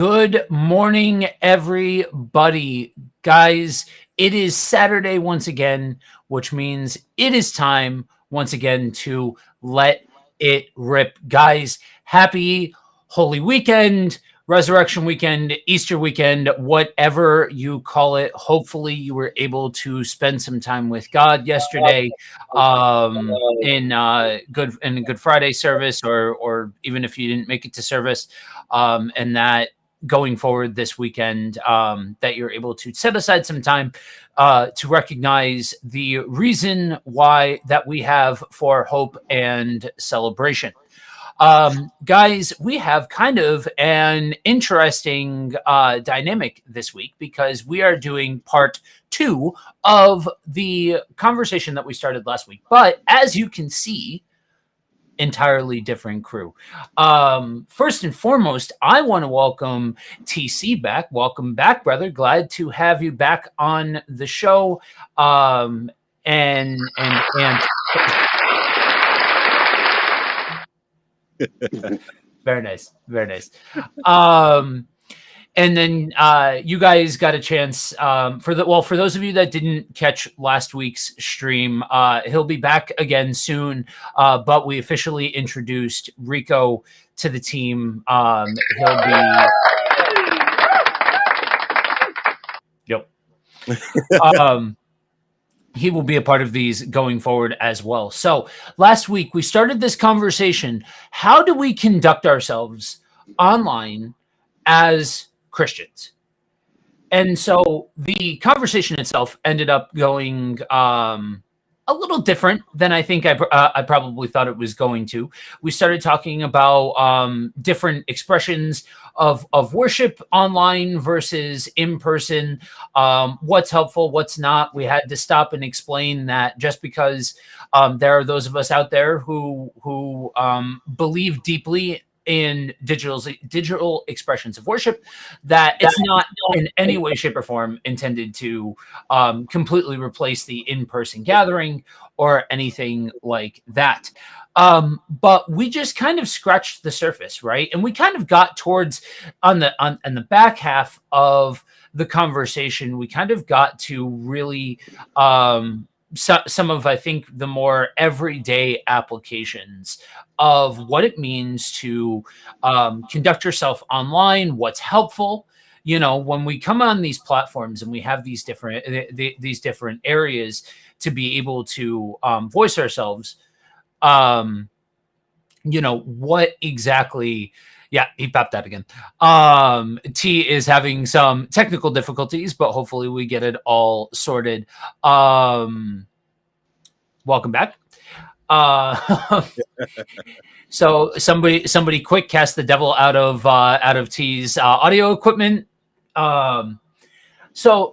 Good morning, everybody. Guys, it is Saturday once again, which means it is time once again to let it rip. Guys, happy Holy Weekend, Resurrection Weekend, Easter weekend, whatever you call it. Hopefully, you were able to spend some time with God yesterday in Good Friday service, or even if you didn't make it to service, and that going forward this weekend, that you're able to set aside some time to recognize the reason why that we have for hope and celebration. Guys, we have kind of an interesting dynamic this week because we are doing part two of the conversation that we started last week. But as you can see, entirely different crew. First and foremost, I want to welcome TC back. Welcome back, brother. Glad to have you back on the show. And very nice, very nice. And then you guys got a chance for those of you that didn't catch last week's stream, he'll be back again soon. But we officially introduced Rico to the team. He'll be yep. He will be a part of these going forward as well. So last week we started this conversation. How do we conduct ourselves online as Christians? And so the conversation itself ended up going a little different than I think I probably thought it was going to. We started talking about different expressions of worship online versus in person. What's helpful, what's not. We had to stop and explain that just because there are those of us out there who believe deeply in digital expressions of worship, that it's not in any way, shape, or form intended to completely replace the in-person gathering or anything like that. But we just kind of scratched the surface, right? And we kind of got towards on the back half of the conversation, we kind of got to really some of, I think, the more everyday applications of what it means to conduct yourself online, what's helpful. You know, when we come on these platforms and we have these different areas to be able to voice ourselves, what exactly. Yeah, he popped out again. T is having some technical difficulties, but hopefully we get it all sorted. Welcome back. So somebody quick cast the devil out of T's audio equipment. So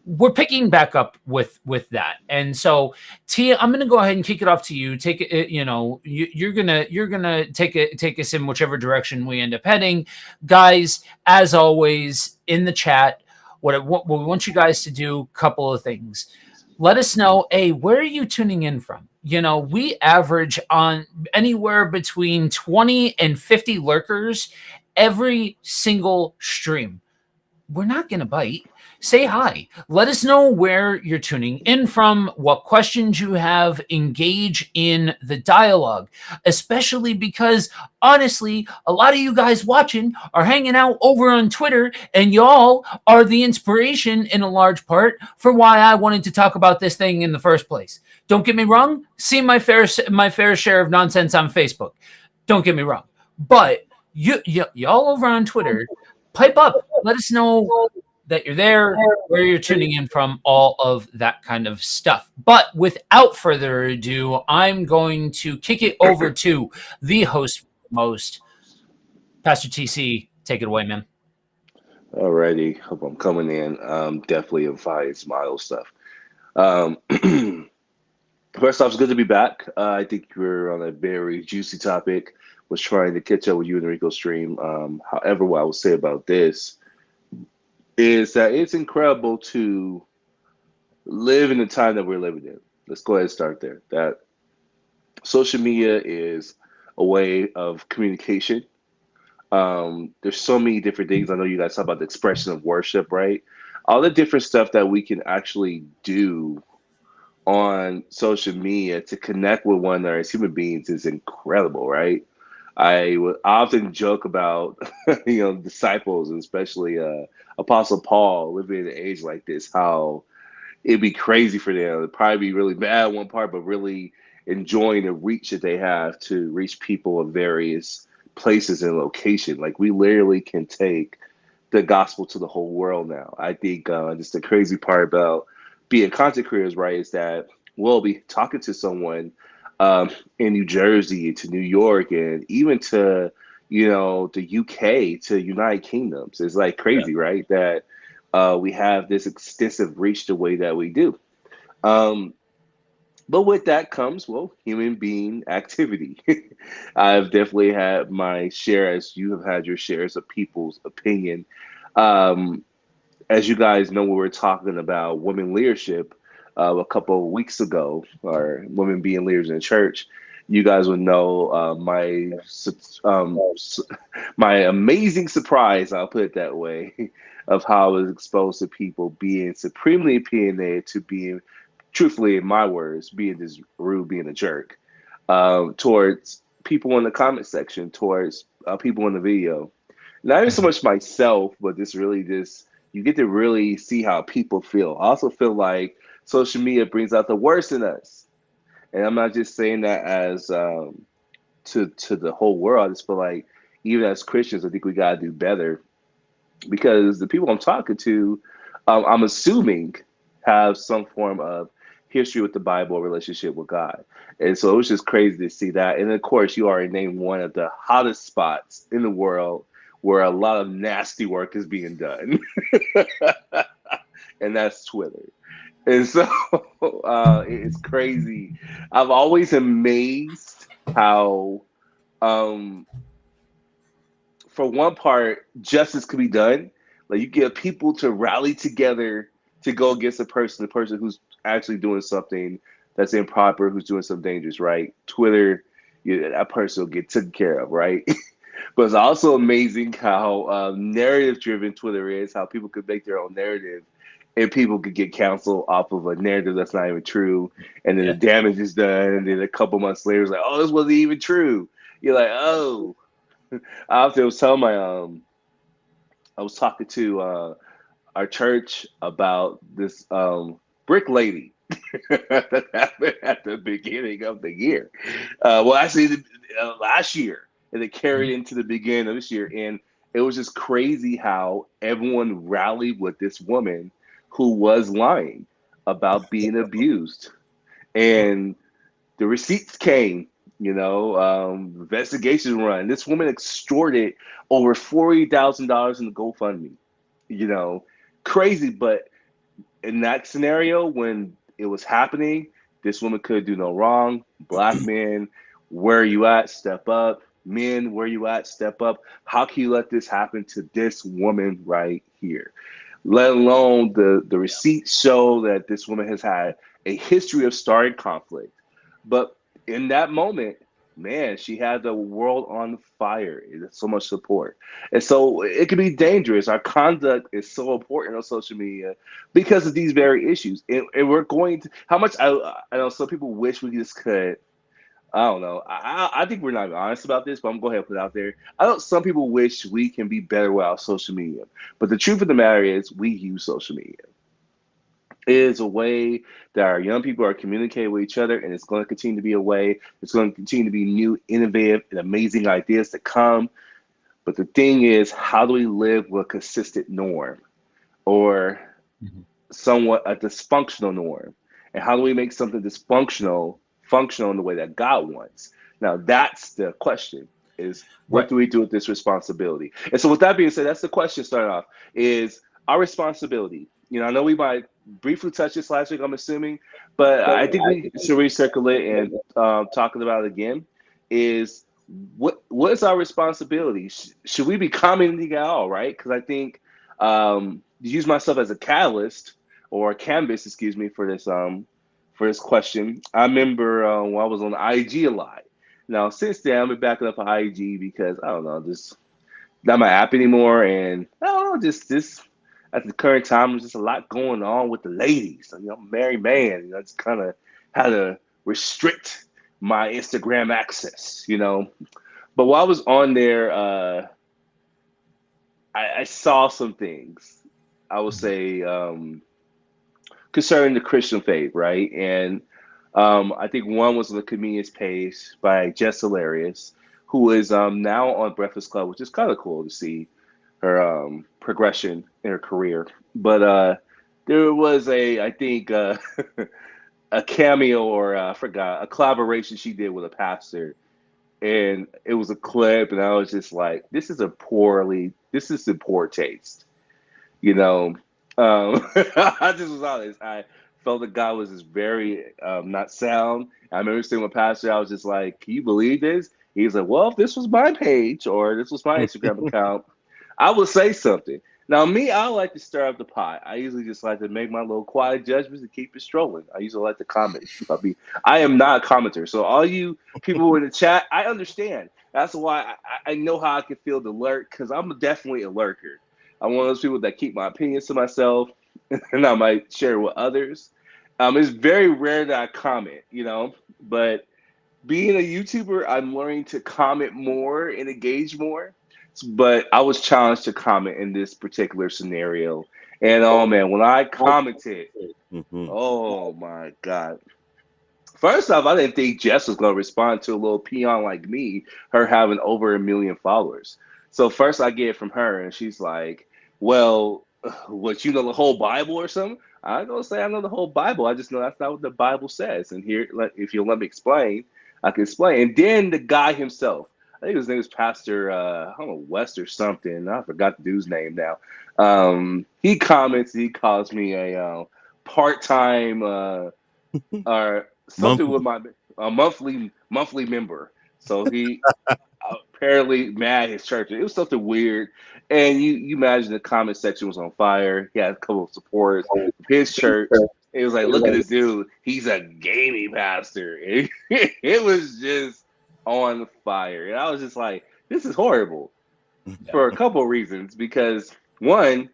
we're picking back up with that, and so T, I'm gonna go ahead and kick it off to you. Take it, you're gonna take us in whichever direction we end up heading, guys. As always, in the chat, what we want you guys to do, couple of things. Let us know, where are you tuning in from? We average on anywhere between 20 and 50 lurkers every single stream. We're not going to bite. Say hi. Let us know where you're tuning in from, what questions you have. Engage in the dialogue, especially because, honestly, a lot of you guys watching are hanging out over on Twitter, and y'all are the inspiration in a large part for why I wanted to talk about this thing in the first place. Don't get me wrong. See my fair share of nonsense on Facebook. Don't get me wrong. But y'all over on Twitter, pipe up. Let us know that you're there, where you're tuning in from, all of that kind of stuff. But without further ado, I'm going to kick it over to the host most, Pastor TC. Take it away, man. Alrighty, hope I'm coming in. Definitely a fire smile stuff. First off, it's good to be back. I think we're on a very juicy topic. Was trying to catch up with you and Rico's stream. However, what I will say about this is that it's incredible to live in the time that we're living in. Let's go ahead and start there. That social media is a way of communication. There's so many different things. I know you guys talk about the expression of worship, right? All the different stuff that we can actually do on social media to connect with one another as human beings is incredible, right? I would often joke about, disciples, and especially Apostle Paul living in an age like this, how it'd be crazy for them. It'd probably be really bad one part, but really enjoying the reach that they have to reach people of various places and location. Like we literally can take the gospel to the whole world now. I think just the crazy part about being content creators, right, is that we'll be talking to someone in New Jersey, to New York, and even to the UK, to United Kingdoms. It's like Yeah. crazy, right? That we have this extensive reach the way that we do. Um, but with that comes, well, human being activity. I've definitely had my share, as you have had your shares of people's opinion. Um, as you guys know, we were talking about women leadership a couple of weeks ago, or women being leaders in the church. You guys would know my amazing surprise, I'll put it that way, of how I was exposed to people being supremely opinionated to being, truthfully, in my words, being this rude, being a jerk towards people in the comment section, towards people in the video. Not even so Mhm. much myself, but this really just you get to really see how people feel. I also feel like social media brings out the worst in us, and I'm not just saying that as to the whole world. I just feel like even as Christians, I think we gotta do better because the people I'm talking to, I'm assuming, have some form of history with the Bible, relationship with God. And so it was just crazy to see that. And of course, you already named one of the hottest spots in the world where a lot of nasty work is being done, and that's Twitter. And so it's crazy. I've always amazed how, um, for one part, justice could be done. Like you get people to rally together to go against the person who's actually doing something that's improper, who's doing something dangerous, right? Twitter, that person will get taken care of, right? But it's also amazing how narrative driven Twitter is, how people could make their own narrative and people could get canceled off of a narrative that's not even true. And then the Yeah. damage is done. And then a couple months later, it's like, oh, this wasn't even true. You're like, oh, I often was telling my I was talking to our church about this brick lady that happened at the beginning of the year. Well, actually, last year, and it carried Mhm. into the beginning of this year, and it was just crazy how everyone rallied with this woman who was lying about being abused, and the receipts came. Investigation run. This woman extorted over $40,000 in the GoFundMe. You know, crazy. But in that scenario, when it was happening, this woman could do no wrong. Black men, where are you at? Step up. Men, where are you at? Step up. How can you let this happen to this woman right here? Let alone the receipts show that this woman has had a history of starting conflict. But in that moment, man, she had the world on fire. It's so much support. And so it can be dangerous. Our conduct is so important on social media because of these very issues. And we're going to, how much, I know some people wish we just could, I don't know. I think we're not even honest about this, but I'm going to go ahead and put it out there. I know some people wish we can be better without social media. But the truth of the matter is, we use social media. It is a way that our young people are communicating with each other, and it's going to continue to be a way. It's going to continue to be new, innovative, and amazing ideas to come. But the thing is, how do we live with a consistent norm or Mhm. somewhat a dysfunctional norm? And how do we make something dysfunctional functional in the way that God wants? Now, that's the question is what Right. do we do with this responsibility? And so with that being said, that's the question start off is our responsibility. I know we might briefly touch this last week, I'm assuming, but I think we should recircle it and talking about it again is what is our responsibility? Should we be commenting at all, right? Because I think use myself as a catalyst or a canvas, excuse me, for this question. I remember when I was on IG a lot. Now since then, I've been backing up on IG because I don't know, just not my app anymore. And I don't know, just this at the current time, there's just a lot going on with the ladies. You know, I'm a married man. You know, it's kind of had to restrict my Instagram access. You know, but while I was on there, I saw some things. I would say concerning the Christian faith, right? And I think one was on the convenience page by Jess Hilarious, who is now on Breakfast Club, which is kind of cool to see her progression in her career. But there was I think, a cameo or I forgot, a collaboration she did with a pastor. And it was a clip, and I was just like, this is in poor taste, you know. I just was honest. I felt the guy was just very not sound. I remember seeing my pastor. I was just like, "Can you believe this?" He's like, "Well, if this was my page or this was my Instagram account, I would say something." Now, me, I like to stir up the pot. I usually just like to make my little quiet judgments and keep it strolling. I usually like to comment. I am not a commenter, so all you people in the chat, I understand. That's why I know how I can feel the lurk because I'm definitely a lurker. I'm one of those people that keep my opinions to myself, and I might share with others. It's very rare that I comment, you know, but being a YouTuber, I'm learning to comment more and engage more. But I was challenged to comment in this particular scenario. And oh man, when I commented, Mhm. oh my God. First off, I didn't think Jess was going to respond to a little peon like me, her having over 1 million followers. So first I get it from her, and she's like, well, what, you know the whole Bible or something? I ain't gonna say I know the whole Bible. I just know that's not what the Bible says. And here, if you'll let me explain, I can explain. And then the guy himself, I think his name is Pastor, I don't know, West or something. I forgot the dude's name now. He comments, he calls me a part-time or something Monthly. with my monthly member. So he apparently mad his church. It was something weird. And you imagine the comment section was on fire. He had a couple of supporters of his church. It was like, look at this dude. He's a gaming pastor. It was just on fire. And I was just like, this is horrible for a couple of reasons. Because one,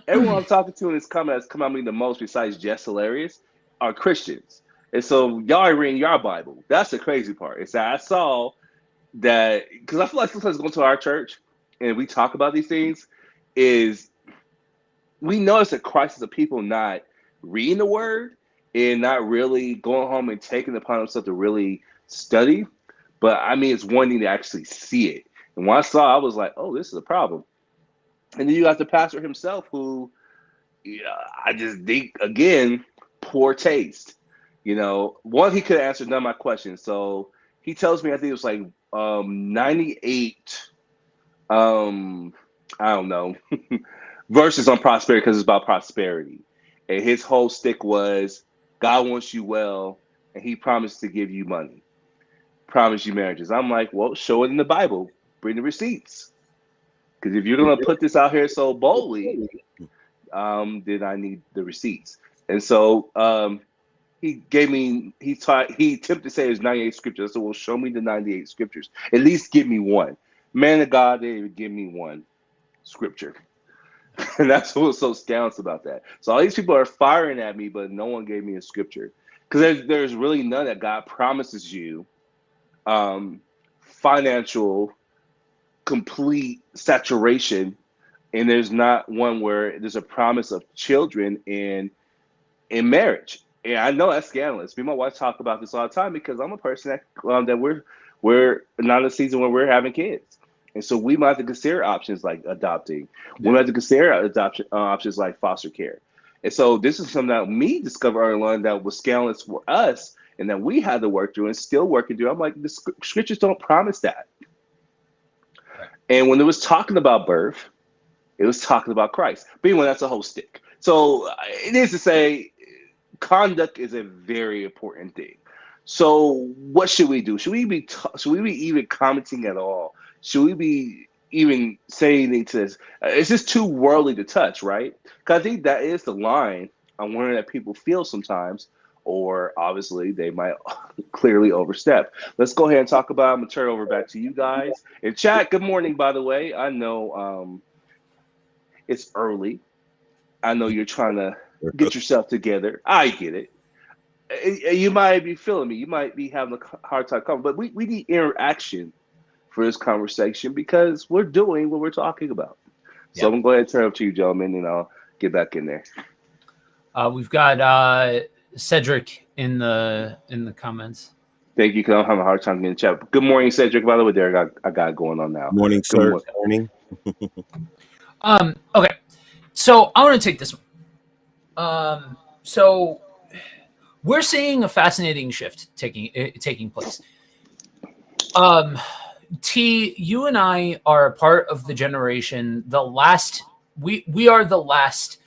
everyone I'm talking to in this comment that's come at me the most, besides Jess Hilarious, are Christians. And so y'all are reading your Bible. That's the crazy part. It's that I saw that, because I feel like sometimes going to our church and we talk about these things, is we notice a crisis of people not reading the word and not really going home and taking it upon themselves to really study. But I mean, it's one thing to actually see it. And when I saw, I was like, oh, this is a problem. And then you got the pastor himself who, yeah, I just think, again, poor taste. You know, one, he could have answered none of my questions. So he tells me, I think it was like 98, I don't know, verses on prosperity because it's about prosperity. And his whole stick was God wants you well and he promised to give you money, promise you marriages. I'm like, well, show it in the Bible, bring the receipts. Because if you're going to put this out here so boldly, then I need the receipts. And so he gave me, he attempted to say it was 98 scriptures. I said, well, show me the 98 scriptures. At least give me one. Man of God, they would give me one scripture. And that's what was so scandalous about that. So all these people are firing at me, but no one gave me a scripture. Because there's really none that God promises you financial complete saturation, and there's not one where there's a promise of children in marriage. And I know that's scandalous. Me and my wife talk about this all the time because I'm a person that we're not in a season where we're having kids, and so we might have to consider options like adopting. We might have to consider adoption options like foster care. And so this is something that me discovered early on that was scandalous for us, and that we had to work through and still working through. I'm like, the scriptures don't promise that. And when it was talking about birth, it was talking about Christ. But anyway, that's a whole stick. So it is to say, conduct is a very important thing. So what should we do? Should we be even commenting at all? Should we be even saying anything to this? It's just too worldly to touch, right? Because I think that is the line I'm wondering that people feel sometimes or obviously they might clearly overstep. Let's go ahead and talk about it. I'm going to turn it over back to you guys. And chat, good morning, by the way. I know it's early. I know you're trying to get yourself together. I get it. You might be feeling me. You might be having a hard time coming, but we need interaction for this conversation because we're doing what we're talking about. So I'm going to go ahead and turn it up to you, gentlemen, and I'll get back in there. We've got Cedric in the comments. Thank you, because I'm having a hard time getting chat. Good morning, Cedric. By the way, there I got it going on now. Morning, sir. Morning. Okay, so I want to take this one. So we're seeing a fascinating shift taking place. T, you and I are a part of the generation. We are the last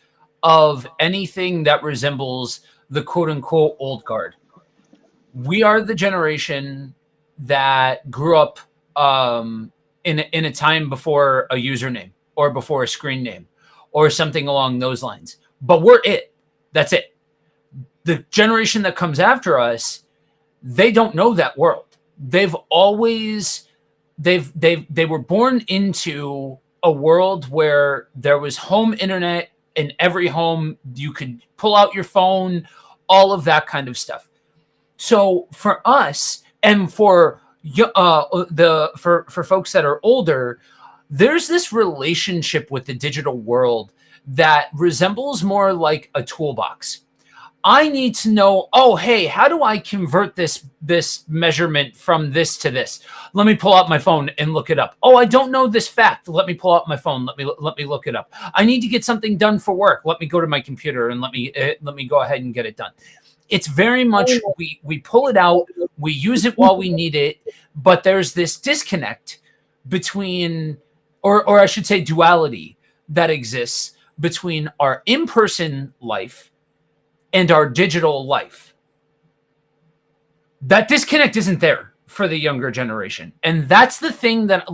of anything that resembles the quote unquote old guard. We are the generation that grew up in a time before a username or before a screen name or something along those lines. But we're it. That's it. The generation that comes after us, they don't know that world. They were born into a world where there was home internet in every home. You could pull out your phone, all of that kind of stuff. So for us and for folks that are older, there's this relationship with the digital world that resembles more like a toolbox. I need to know, oh, hey, how do I convert this measurement from this to this? Let me pull out my phone and look it up. Oh, I don't know this fact. Let me pull out my phone. Let me look it up. I need to get something done for work. Let me go to my computer and let me go ahead and get it done. It's very much we pull it out, we use it while we need it, but there's this disconnect between, or I should say duality that exists between our in-person life and our digital life. That disconnect isn't there for the younger generation. And that's the thing that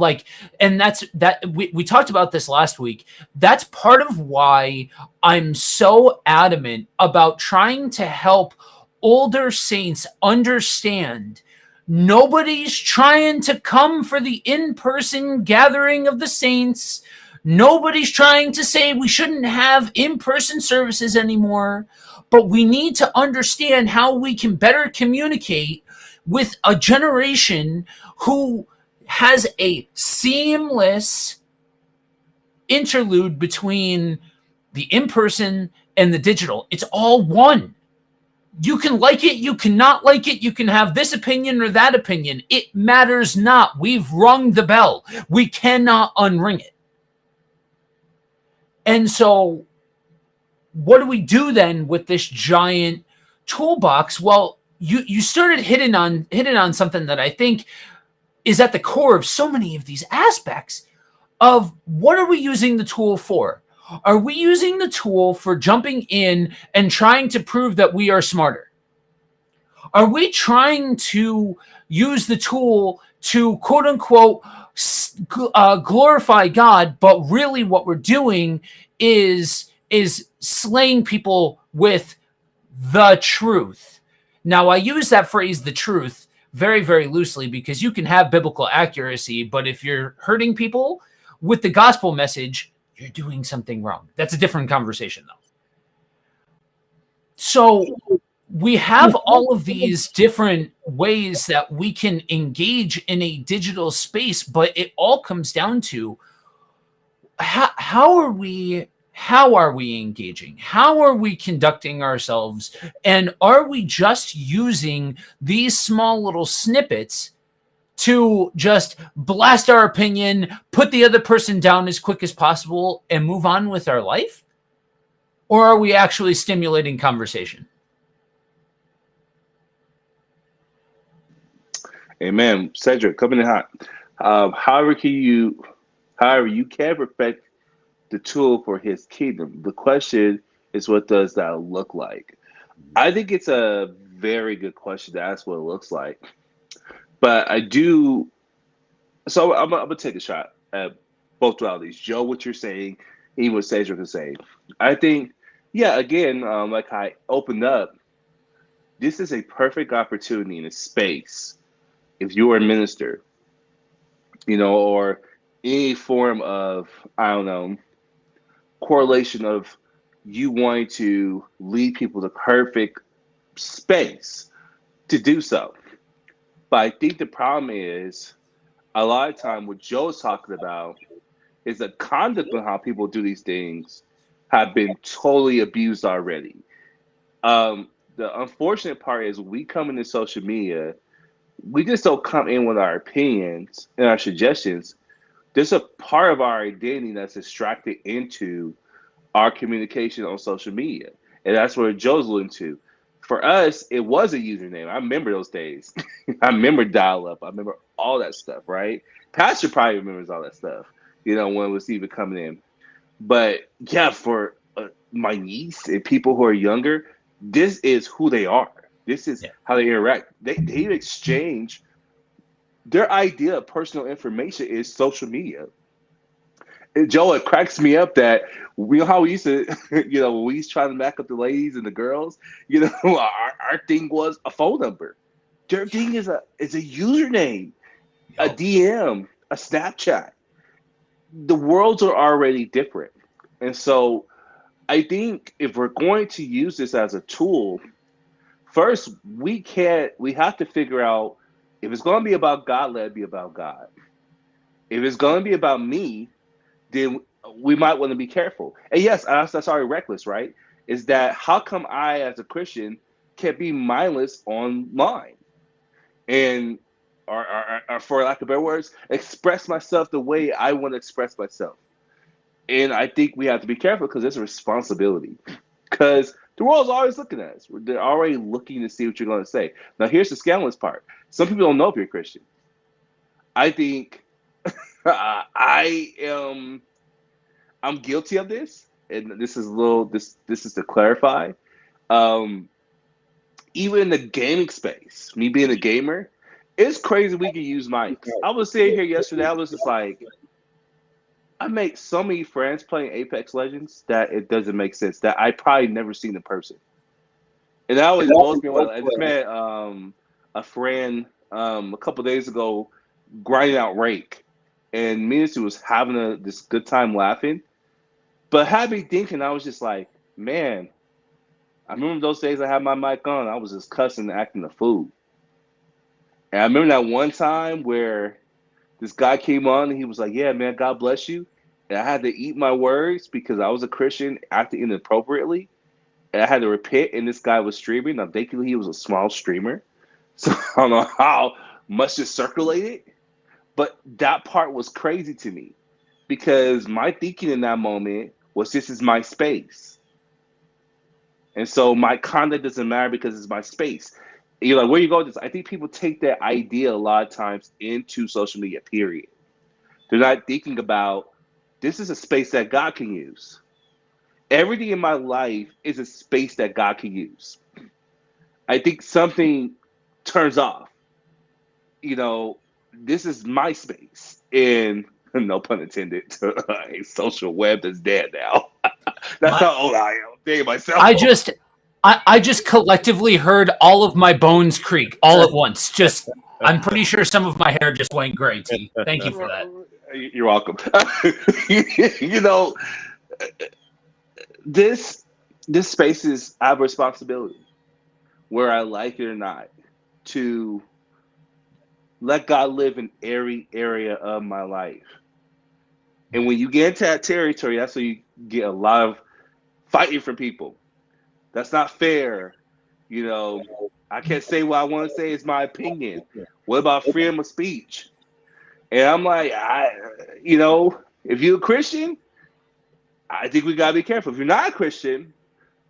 we talked about this last week. That's part of why I'm so adamant about trying to help older saints understand nobody's trying to come for the in-person gathering of the saints. Nobody's trying to say we shouldn't have in-person services anymore. But we need to understand how we can better communicate with a generation who has a seamless interlude between the in-person and the digital. It's all one. You can like it, you cannot like it, you can have this opinion or that opinion. It matters not. We've rung the bell. We cannot unring it. And so what do we do then with this giant toolbox? Well, you started hitting on something that I think is at the core of so many of these aspects of what are we using the tool for? Are we using the tool for jumping in and trying to prove that we are smarter? Are we trying to use the tool to quote unquote glorify God, but really what we're doing is slaying people with the truth? Now, I use that phrase, the truth, very, very loosely because you can have biblical accuracy, but if you're hurting people with the gospel message, you're doing something wrong. That's a different conversation, though. So we have all of these different ways that we can engage in a digital space, but it all comes down to how are we engaging? How are we conducting ourselves? And are we just using these small little snippets to just blast our opinion, put the other person down as quick as possible, and move on with our life? Or are we actually stimulating conversation? Amen. Cedric, coming in hot. However, you can perfect the tool for his kingdom. The question is, what does that look like? I think it's a very good question to ask what it looks like. But I do, so I'm going to take a shot at both dualities. Joe, what you're saying, even what Cedric is saying. I think, yeah, again, like I opened up, this is a perfect opportunity in a space if you're a minister, or any form of, I don't know, correlation of you wanting to lead people to perfect space to do so. But I think the problem is a lot of time what Joe's talking about is the conduct of how people do these things have been totally abused already. The unfortunate part is we come into social media, we just don't come in with our opinions and our suggestions. There's a part of our identity that's extracted into our communication on social media. And that's where Joe's alluding to. For us, it was a username. I remember those days. I remember dial up. I remember all that stuff, right? Pastor probably remembers all that stuff, when it was even coming in. But yeah, for my niece and people who are younger, this is who they are. This is how they interact. They exchange their idea of personal information is social media. And Joe, it cracks me up that we know how we used to, when we used to try to back up the ladies and the girls, our thing was a phone number. Their thing is a username, a DM, a Snapchat. The worlds are already different. And so I think if we're going to use this as a tool, first we have to figure out if it's going to be about God, let it be about God. If it's going to be about me, then we might want to be careful. And yes, that's already reckless, right? Is that how come I, as a Christian, can be mindless online and, or for lack of better words, express myself the way I want to express myself? And I think we have to be careful because it's a responsibility. Because the world's always looking at us. They're already looking to see what you're going to say. Now, here's the scandalous part. Some people don't know if you're a Christian. I think I'm guilty of this, and this is this is to clarify. Even in the gaming space, me being a gamer, it's crazy we can use mics. I was sitting here yesterday, I was just like, I make so many friends playing Apex Legends that it doesn't make sense, that I probably never seen in person. And that always blows me away. I just met a friend a couple days ago grinding out Rake, and me and she was having this good time laughing. But had me thinking, I was just like, man, I remember those days I had my mic on, I was just cussing and acting a fool. And I remember that one time where this guy came on and he was like, yeah, man, God bless you. And I had to eat my words because I was a Christian acting inappropriately. And I had to repent, and this guy was streaming. Now, thankfully, he was a small streamer. So I don't know how much it circulated. But that part was crazy to me because my thinking in that moment was this is my space. And so my conduct doesn't matter because it's my space. You're like, where you go with this? I think people take that idea a lot of times into social media, period. They're not thinking about this is a space that God can use. Everything in my life is a space that God can use. I think something turns off. This is my space. And no pun intended, a social web that's dead now. That's how old I am. Thinking myself. I just collectively heard all of my bones creak all at once. Just, I'm pretty sure some of my hair just went gray. T. Thank you for that. You're welcome. This space is I have a responsibility, where I like it or not, to let God live in every area of my life. And when you get into that territory, that's where you get a lot of fighting from people. That's not fair. I can't say what I want to say. It's my opinion. What about freedom of speech? And I'm like, if you're a Christian, I think we gotta be careful. If you're not a Christian,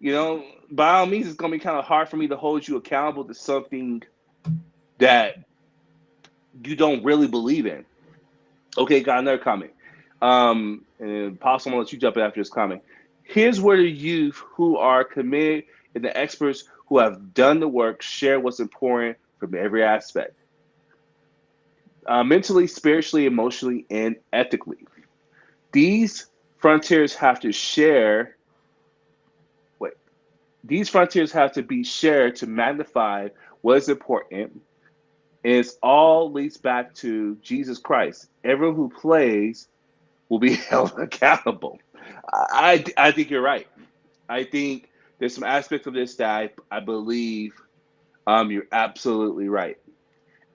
by all means, it's gonna be kind of hard for me to hold you accountable to something that you don't really believe in. Okay, got another comment. And Apostle, I'm gonna let you jump in after this comment. Here's where the youth who are committed and the experts who have done the work share what's important from every aspect. Mentally, spiritually, emotionally, and ethically. These frontiers have to share. Wait. these frontiers have to be shared to magnify what is important. And it's all leads back to Jesus Christ. Everyone who plays will be held accountable. I think you're right. I think there's some aspects of this that I believe you're absolutely right.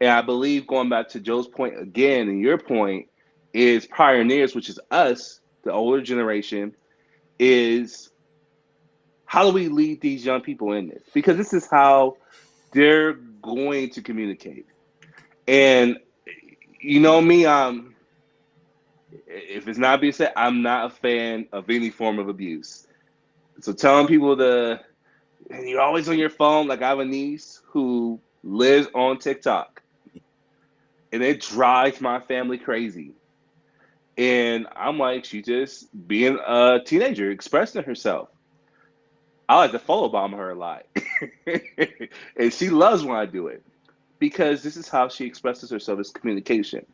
And I believe going back to Joe's point again and your point is pioneers, which is us, the older generation, is how do we lead these young people in this? Because this is how they're going to communicate. And you know me, if it's not being said, I'm not a fan of any form of abuse. So telling people to, and you're always on your phone. Like I have a niece who lives on TikTok, and it drives my family crazy. And I'm like, she just being a teenager, expressing herself. I like to follow bomb her a lot, and she loves when I do it because this is how she expresses herself as communication.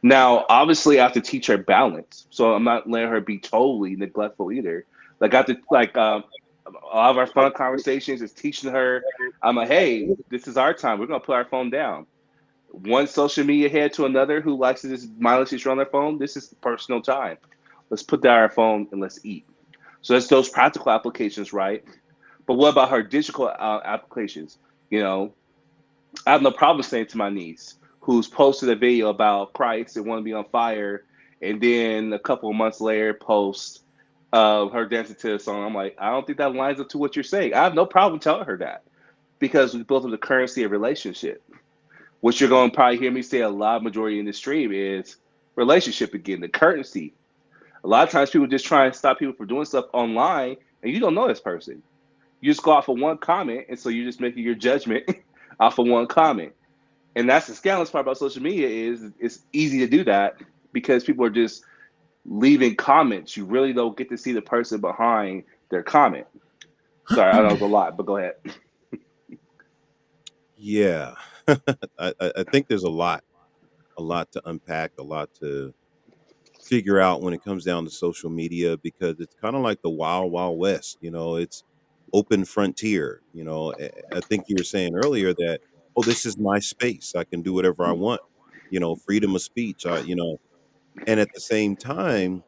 Now, obviously, I have to teach her balance, so I'm not letting her be totally neglectful either. Like I have to a lot of our fun conversations is teaching her. I'm like, hey, this is our time. We're gonna put our phone down. One social media head to another who likes to just mindlessly on their phone. This is personal time. Let's put down our phone and let's eat. So that's those practical applications, right? But what about her digital applications? You know, I have no problem saying to my niece who's posted a video about Christ and want to be on fire, and then a couple of months later post her dancing to the song. I'm like, I don't think that lines up to what you're saying. I have no problem telling her that because we built up the currency of relationship. What you're going to probably hear me say a lot, majority in the stream is relationship again, the currency. A lot of times people just try and stop people from doing stuff online, and you don't know this person. You just go off of one comment, and so you're just making your judgment off of one comment. And that's the scandalous part about social media is it's easy to do that because people are just leaving comments. You really don't get to see the person behind their comment. Sorry, I know it's a lot, but go ahead. Yeah. I think there's a lot to unpack, a lot to figure out when it comes down to social media because it's kind of like the wild, wild west. It's open frontier. I think you were saying earlier that, oh, this is my space. I can do whatever I want. Freedom of speech. And at the same time,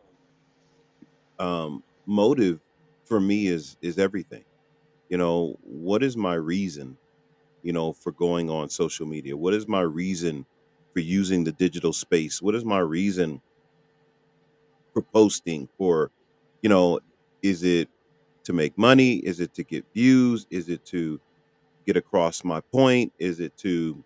motive for me is everything. What is my reason? For going on social media? What is my reason for using the digital space? What is my reason for posting? You know, is it to make money? Is it to get views? Is it to get across my point? Is it to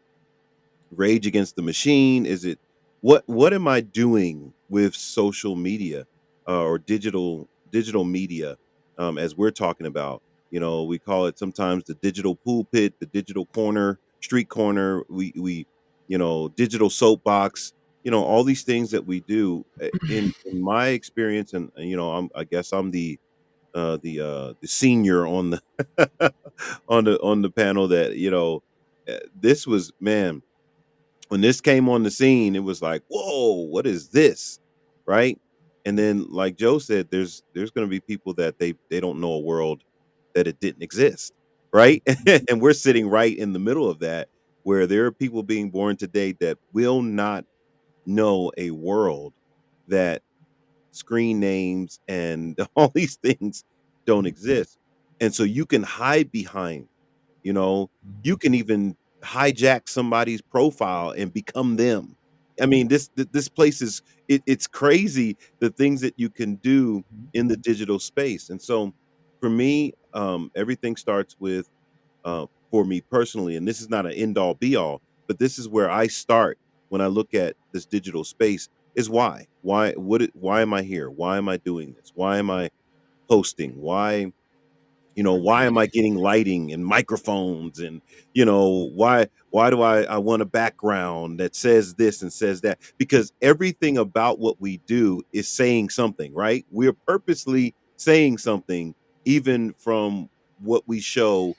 rage against the machine? Is it what am I doing with social media or digital media as we're talking about? We call it sometimes the digital pulpit, the digital corner, street corner. We digital soapbox. All these things that we do. In my experience, and I guess I'm the senior on the on the panel that this was, man, when this came on the scene, it was like, whoa, what is this? Right. And then, like Joe said, there's going to be people that they don't know a world that it didn't exist. Right. And we're sitting right in the middle of that, where there are people being born today that will not know a world that screen names and all these things don't exist. And so you can hide behind, you know, you can even hijack somebody's profile and become them. I mean, this place it's crazy the things that you can do in the digital space. And so for me, everything starts with for me personally, and this is not an end all be all, but this is where I start when I look at this digital space is why am I here? Why am I doing this? Why am I posting? Why am I getting lighting and microphones and why do I want a background that says this and says that? Because everything about what we do is saying something, right? We're purposely saying something, even from what we show,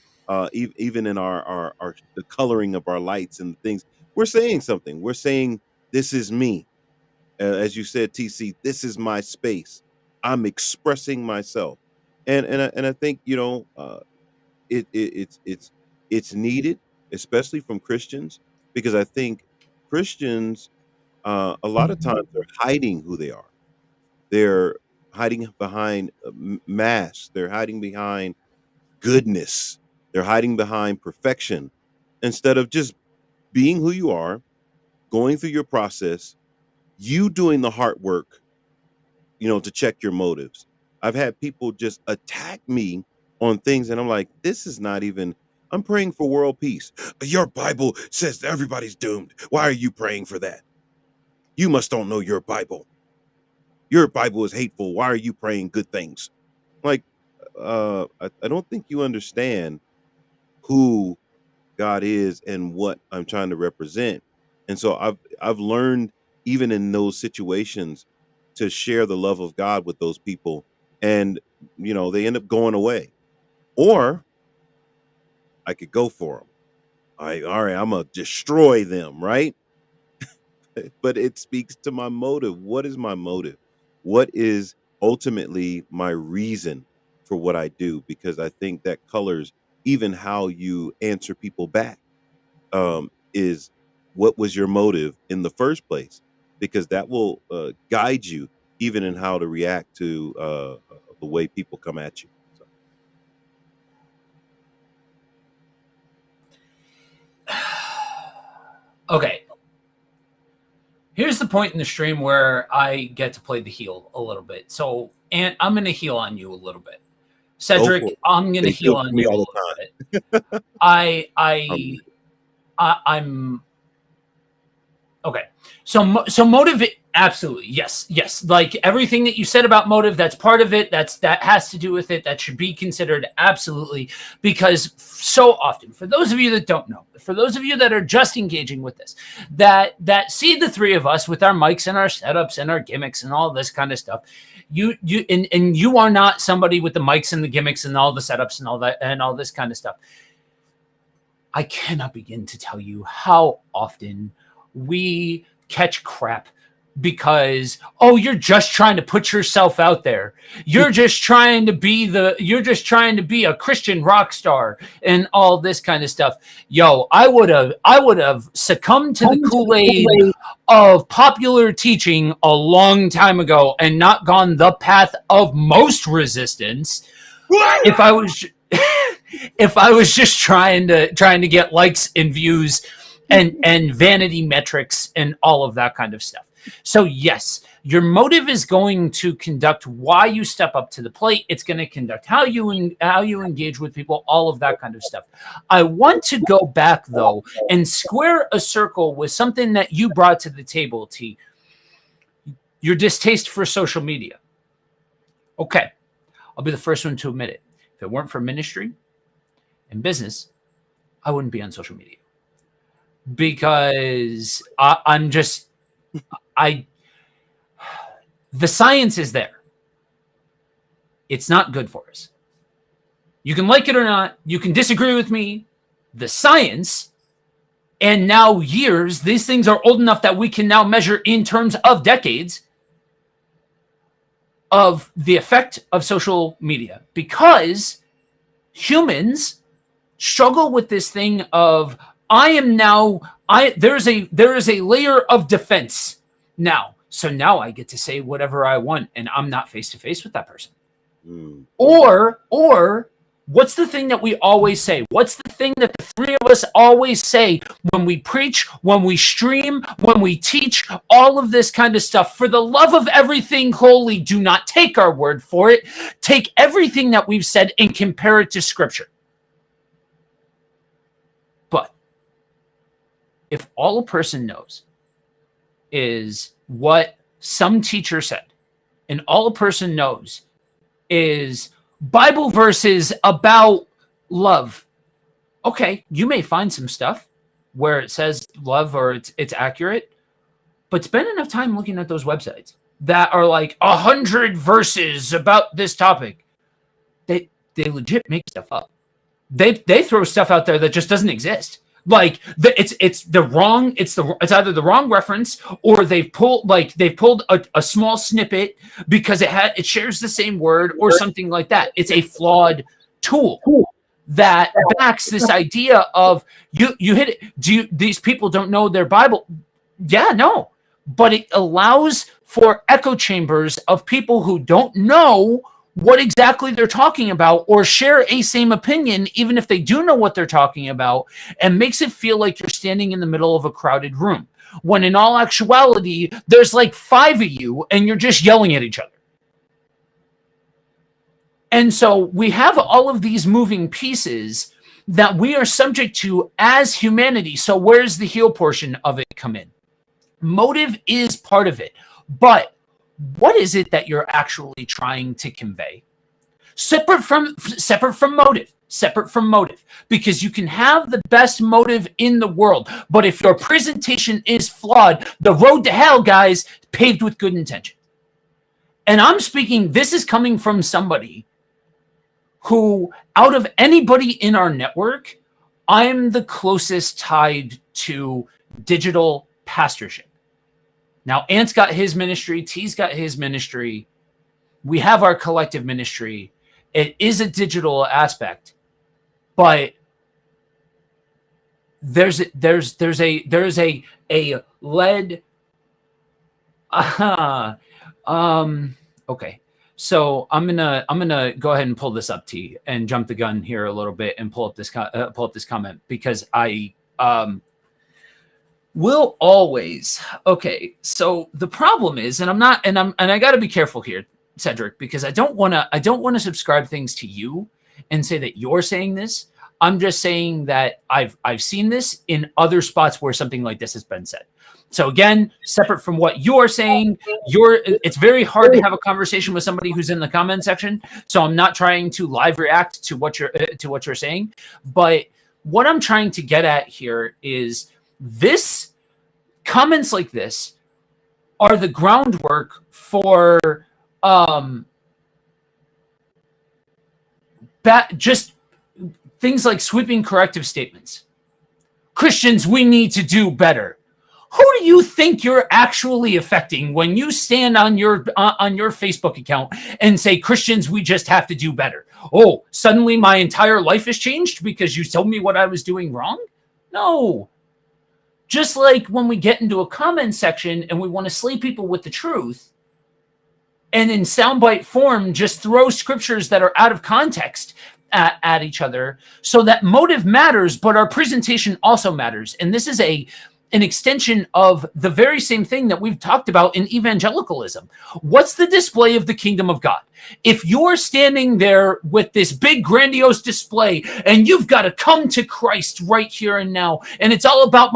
even in our the coloring of our lights and things. We're saying something. We're saying this is me, as you said, TC. This is my space. I'm expressing myself, and I think it's needed, especially from Christians, because I think Christians a lot of times they're hiding who they are. They're hiding behind masks. They're hiding behind goodness. They're hiding behind perfection instead of just being who you are, going through your process, you doing the hard work, to check your motives. I've had people just attack me on things, and I'm like, this is not even. I'm praying for world peace. Your Bible says everybody's doomed. Why are you praying for that? You must don't know your Bible. Your Bible is hateful. Why are you praying good things? Like, I don't think you understand who God is and what I'm trying to represent. And so I've learned, even in those situations, to share the love of God with those people, and they end up going away. Or I could go for them. All right, I'm gonna destroy them, right? But it speaks to my motive. What is my motive? What is ultimately my reason for what I do? Because I think that colors even how you answer people back. Is what was your motive in the first place? Because that will guide you even in how to react to the way people come at you. So. Okay. Here's the point in the stream where I get to play the heel a little bit. So, and I'm going to heel on you a little bit. Cedric, I'm going to heel on you a little bit. I'm okay. So motive, absolutely. Yes. Like everything that you said about motive, that's part of it. That has to do with it. That should be considered, absolutely. Because so often, for those of you that don't know, for those of you that are just engaging with this, that see the three of us with our mics and our setups and our gimmicks and all this kind of stuff. You are not somebody with the mics and the gimmicks and all the setups and all that and all this kind of stuff. I cannot begin to tell you how often we catch crap because, you're just trying to put yourself out there. You're just trying to be a Christian rock star and all this kind of stuff. Yo, I would have succumbed to the Kool-Aid of popular teaching a long time ago and not gone the path of most resistance if I was just trying to get likes and views and vanity metrics and all of that kind of stuff. So yes, your motive is going to conduct why you step up to the plate. It's going to conduct how you engage with people, all of that kind of stuff. I want to go back though and square a circle with something that you brought to the table, T. Your distaste for social media. Okay, I'll be the first one to admit it. If it weren't for ministry and business, I wouldn't be on social media because the science is there. It's not good for us. You can like it or not. You can disagree with me. The science, and now years, these things are old enough that we can now measure in terms of decades of the effect of social media, because humans struggle with this thing of there is a layer of defense now. So now I get to say whatever I want and I'm not face to face with that person. Or what's the thing that we always say? What's the thing that the three of us always say when we preach, when we stream, when we teach, all of this kind of stuff? For the love of everything holy, do not take our word for it. Take everything that we've said and compare it to Scripture. But if all a person knows is what some teacher said, and all a person knows is Bible verses about love. Okay, you may find some stuff where it says love or it's accurate, but spend enough time looking at those websites that are like 100 verses about this topic. They legit make stuff up. They throw stuff out there that just doesn't exist. Like it's either the wrong reference, or they've pulled a small snippet because it shares the same word or something like that. It's a flawed tool. that backs this idea of you hit it. These people don't know their Bible? Yeah, no. But it allows for echo chambers of people who don't know what exactly they're talking about or share a same opinion, even if they do know what they're talking about, and makes it feel like you're standing in the middle of a crowded room, when in all actuality, there's like 5 of you and you're just yelling at each other. And so we have all of these moving pieces that we are subject to as humanity. So where's the heal portion of it come in? Motive is part of it, but what is it that you're actually trying to convey? Separate from motive, because you can have the best motive in the world, but if your presentation is flawed, the road to hell, guys, paved with good intention. And I'm speaking, this is coming from somebody who, out of anybody in our network, I'm the closest tied to digital pastorship. Now, Ant's got his ministry, T's got his ministry. We have our collective ministry. It is a digital aspect, but there's a lead. Okay. So I'm gonna go ahead and pull this up, T, and jump the gun here a little bit and pull up this comment, because I will always. Okay, so the problem is, and I got to be careful here, Cedric, because I don't want to subscribe things to you and say that you're saying this. I'm just saying that I've seen this in other spots where something like this has been said. So again, separate from what you're saying, it's very hard to have a conversation with somebody who's in the comment section. So I'm not trying to live react to what you're saying, but what I'm trying to get at here is this: comments like this are the groundwork for just things like sweeping corrective statements. Christians, we need to do better. Who do you think you're actually affecting when you stand on your Facebook account and say, Christians, we just have to do better? Oh, suddenly my entire life has changed because you told me what I was doing wrong? No. Just like when we get into a comment section and we want to slay people with the truth, and in soundbite form just throw scriptures that are out of context at each other, so that motive matters, but our presentation also matters. And this is an extension of the very same thing that we've talked about in evangelicalism. What's the display of the kingdom of God? If you're standing there with this big grandiose display and you've got to come to Christ right here and now, and it's all about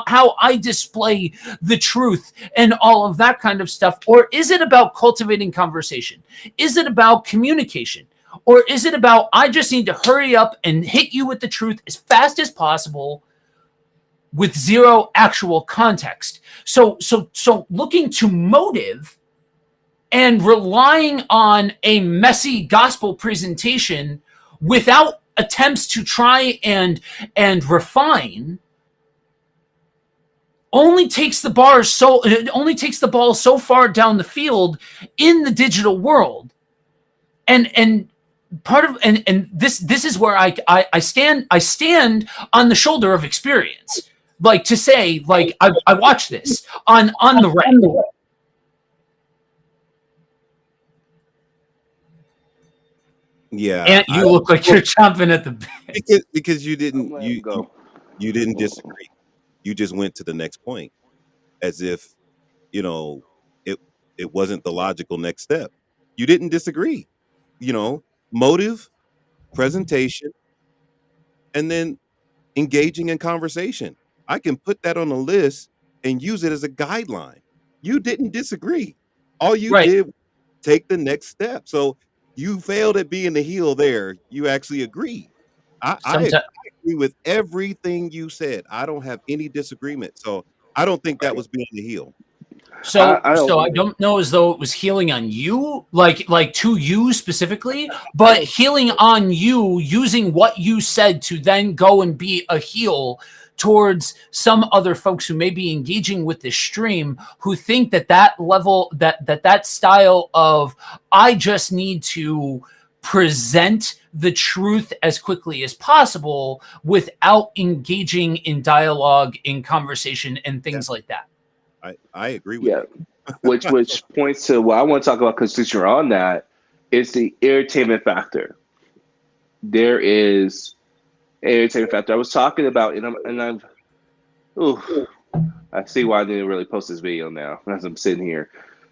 how I display the truth and all of that kind of stuff, or is it about cultivating conversation? Is it about communication? Or is it about, I just need to hurry up and hit you with the truth as fast as possible with zero actual context? So looking to motive and relying on a messy gospel presentation without attempts to try and refine only takes the ball so far down the field in the digital world. And part of and this is where I stand on the shoulder of experience. Like to say, like I watched this on the right. Yeah, And you look like you're chomping at the bit. because you didn't disagree. You just went to the next point as if it wasn't the logical next step. You didn't disagree. Motive, presentation, and then engaging in conversation. I can put that on a list and use it as a guideline. You didn't disagree. All you did was take the next step. So you failed at being the heel there. You actually agreed. I agree with everything you said. I don't have any disagreement. So I don't think that was being the heel. So I don't know as though it was healing on you, like to you specifically, but healing on you using what you said to then go and be a heel towards some other folks who may be engaging with this stream, who think that level, that style of, I just need to present the truth as quickly as possible without engaging in dialogue, in conversation, and things like that. I agree with Yeah, you. which points to what I want to talk about, because since you're on that, is the entertainment factor. There is an entertainment factor. I was talking about, ooh, I see why I didn't really post this video now as I'm sitting here.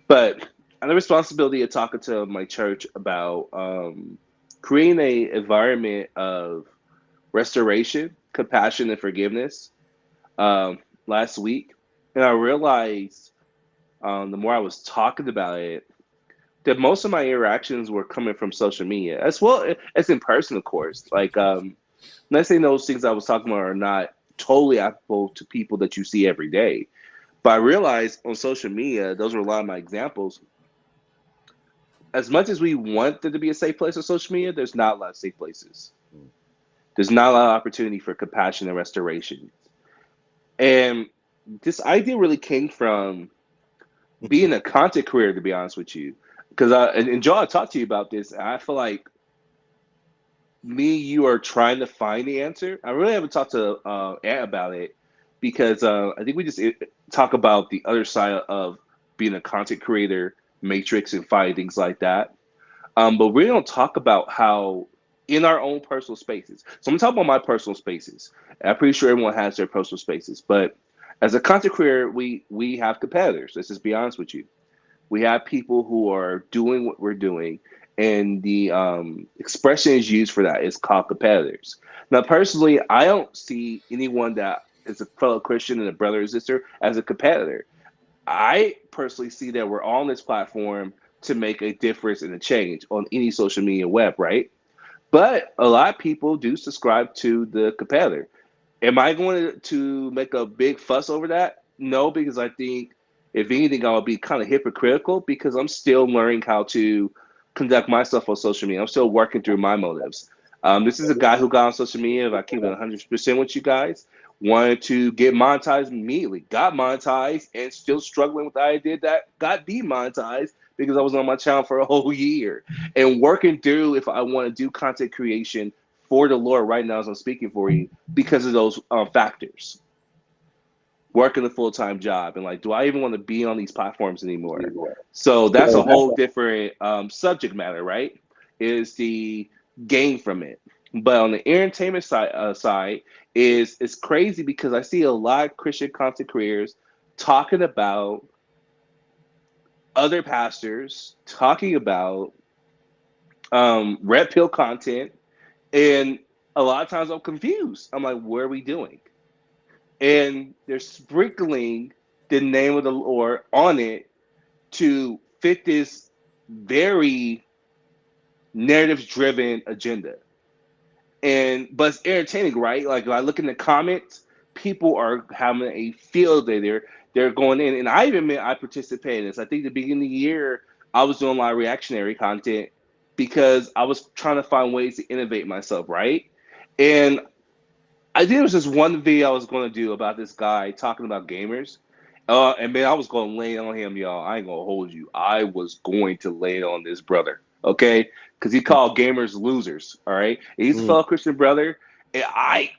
But I have the responsibility of talking to my church about creating an environment of restoration, compassion, and forgiveness last week. And I realized the more I was talking about it, that most of my interactions were coming from social media, as well as in person, of course. Like, not saying those things I was talking about are not totally applicable to people that you see every day. But I realized on social media, those were a lot of my examples. As much as we want there to be a safe place on social media, there's not a lot of safe places. There's not a lot of opportunity for compassion and restoration. And this idea really came from being a content creator, to be honest with you. Because and Joe, I talked to you about this, and I feel like you are trying to find the answer. I really haven't talked to Ant about it, because I think we just talk about the other side of being a content creator, matrix, and finding things like that. But we don't talk about how in our own personal spaces. So I'm gonna talk about my personal spaces. I'm pretty sure everyone has their personal spaces, but as a content creator, we have competitors. Let's just be honest with you. We have people who are doing what we're doing, and the expression is used for that is called competitors. Now, personally, I don't see anyone that is a fellow Christian and a brother or sister as a competitor. I personally see that we're all on this platform to make a difference and a change on any social media web, right? But a lot of people do subscribe to the competitor. Am I going to make a big fuss over that? No, because I think if anything, I'll be kind of hypocritical, because I'm still learning how to conduct myself on social media. I'm still working through my motives. This is a guy who got on social media, if I keep it 100% with you guys, wanted to get monetized immediately, got monetized, and still struggling with the idea that got demonetized because I was on my channel for a whole year and working through if I want to do content creation for the Lord right now as I'm speaking for you, because of those factors. Working a full-time job, and like, do I even want to be on these platforms anymore? So that's a whole different subject matter, right? Is the gain from it. But on the entertainment side is it's crazy, because I see a lot of Christian content creators talking about other pastors, talking about red pill content, and a lot of times I'm confused. I'm like, what are we doing? And they're sprinkling the name of the Lord on it to fit this very narrative-driven agenda. But it's entertaining, right? Like, when I look in the comments, people are having a field day there. They're going in, and I even admit I participated in this. I think at the beginning of the year, I was doing a lot of reactionary content because I was trying to find ways to innovate myself, right? And I think it was just one video I was going to do about this guy talking about gamers. And man, I was going to lay on him, y'all. I ain't going to hold you. I was going to lay on this brother, okay? Because he called gamers losers, all right? And he's a fellow Christian brother. And I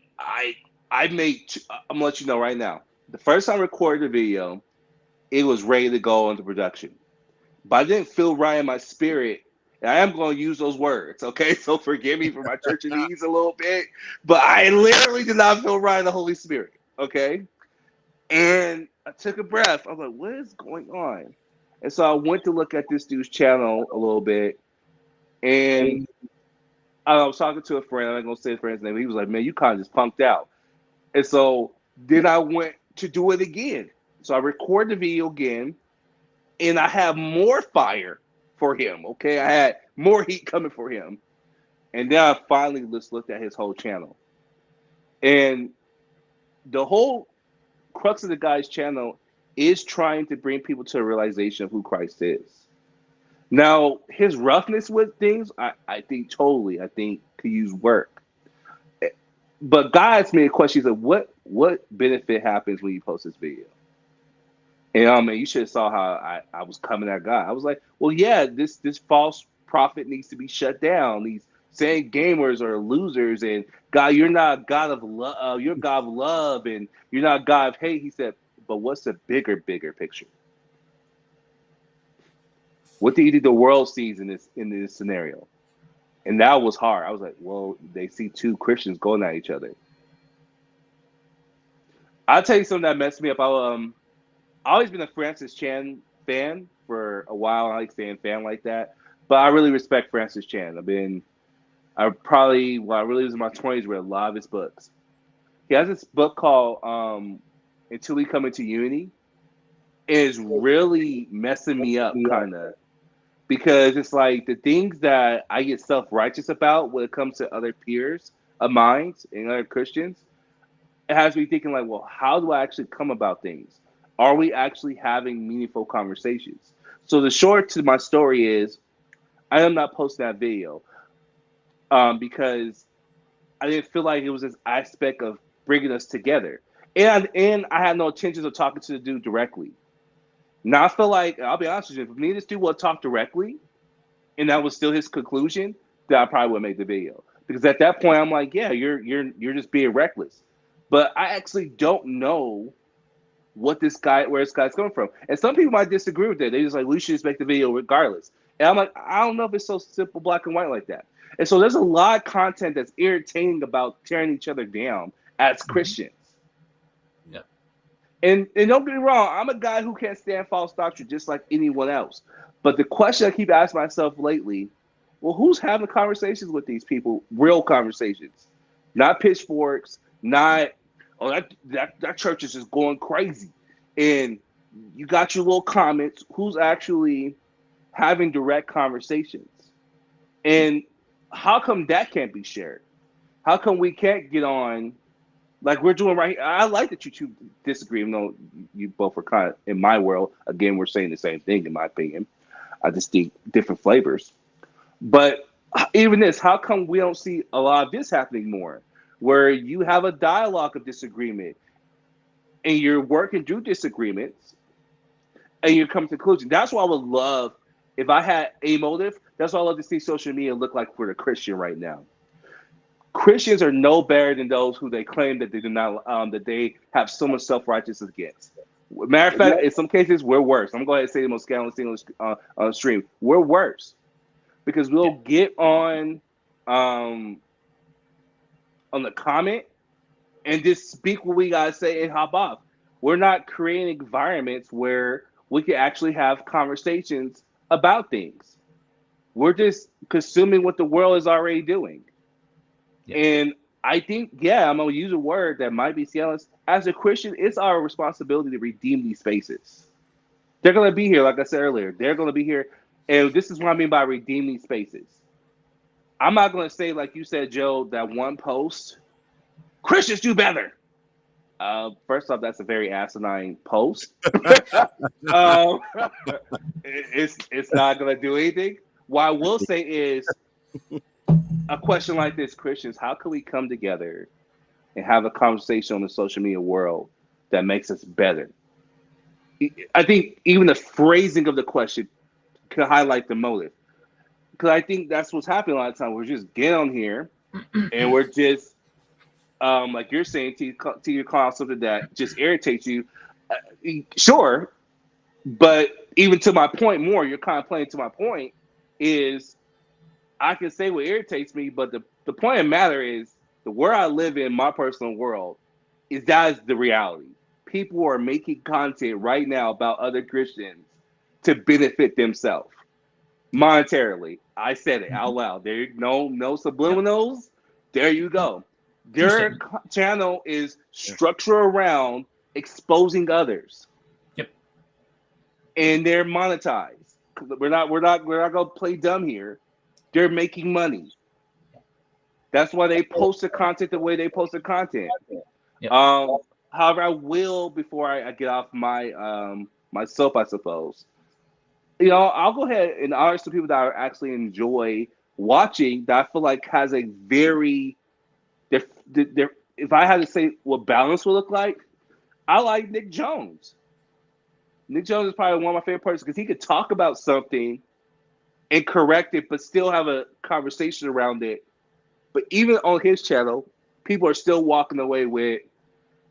made, I'm going to let you know right now. The first time I recorded the video, it was ready to go into production. But I didn't feel right in my spirit. And I am going to use those words, okay? So forgive me for my churchanese a little bit. But I literally did not feel right in the Holy Spirit, okay? And I took a breath. I was like, what is going on? And so I went to look at this dude's channel a little bit. And I was talking to a friend. I'm not going to say his friend's name. He was like, man, you kind of just punked out. And so then I went to do it again. So I recorded the video again. And I have more fire for him, okay? I had more heat coming for him. And then I finally just looked at his whole channel. And the whole crux of the guy's channel is trying to bring people to a realization of who Christ is. Now, his roughness with things, I think could use work. But God asked me a question. He said, what benefit happens when you post this video? And man, you should have saw how I was coming at God. I was like, well, yeah, this false prophet needs to be shut down. He's saying gamers are losers, and God, you're not God of love. You're God of love, and you're not God of hate. He said, but what's the bigger picture? What do you think the world sees in this scenario? And that was hard. I was like, well, they see two Christians going at each other. I'll tell you something that messed me up. I've always been a Francis Chan fan for a while. I like saying fan like that. But I really respect Francis Chan. I really was in my 20s, read a lot of his books. He has this book called Until We Come Into Unity. It is really messing me up, kind of. Because it's like the things that I get self-righteous about when it comes to other peers of mine and other Christians, it has me thinking like, well, how do I actually come about things? Are we actually having meaningful conversations? So the short to my story is, I am not posting that video because I didn't feel like it was this aspect of bringing us together, and I had no intentions of talking to the dude directly. Now I feel like, I'll be honest with you, if me and this dude would talk directly, and that was still his conclusion, then I probably would make the video. Because at that point, I'm like, yeah, you're just being reckless. But I actually don't know where this guy's coming from. And some people might disagree with that. They just like, we should just make the video regardless. And I'm like, I don't know if it's so simple, black and white like that. And so there's a lot of content that's irritating about tearing each other down as Christians. Yeah. And don't get me wrong, I'm a guy who can't stand false doctrine just like anyone else. But the question I keep asking myself lately, well, who's having conversations with these people? Real conversations. Not pitchforks, not, oh, that church is just going crazy. And you got your little comments. Who's actually having direct conversations? And how come that can't be shared? How come we can't get on like we're doing right here? I like that you two disagree, even though you both are kind of, in my world, again, we're saying the same thing, in my opinion. I just think different flavors. But even this, how come we don't see a lot of this happening more? Where you have a dialogue of disagreement and you're working through disagreements and you come to conclusion. That's what I would love if I had a motive. That's what I love to see social media look like for the Christian right now. Christians are no better than those who they claim that they do not, that they have so much self-righteousness against. Matter of fact, in some cases, we're worse. I'm going to go ahead and say the most scandalous thing on the stream. We're worse because we'll get on the comment and just speak what we gotta say and hop off. We're not creating environments where we can actually have conversations about things. We're just consuming what the world is already doing. Yeah. And I think, I'm gonna use a word that might be scandalous. As a Christian, it's our responsibility to redeem these spaces. They're gonna be here, like I said earlier. They're gonna be here, and this is what I mean by redeem these spaces. I'm not gonna say, like you said, Joe, that one post, Christians do better. First off, that's a very asinine post. It's not gonna do anything. What I will say is a question like this, Christians, how can we come together and have a conversation on the social media world that makes us better? I think even the phrasing of the question could highlight the motive. Because I think that's what's happening a lot of times. We're just getting on here and we're just, like you're saying, you're calling something that just irritates you. Sure, but even to my point more, you're kind of playing to my point, is I can say what irritates me, but the point of the matter is the world I live in, my personal world, that is the reality. People are making content right now about other Christians to benefit themselves monetarily. I said it out loud. There, no subliminals. There you go. Their channel is structured around exposing others. Yep. And they're monetized. We're not gonna play dumb here. They're making money. That's why they post the content the way they post the content. Yep. However, I will, before I get off my my soap, I suppose. I'll go ahead and honor some people that I actually enjoy watching that I feel like has a very, if I had to say what balance would look like, I like Nick Jones. Nick Jones is probably one of my favorite persons because he could talk about something and correct it, but still have a conversation around it. But even on his channel, people are still walking away with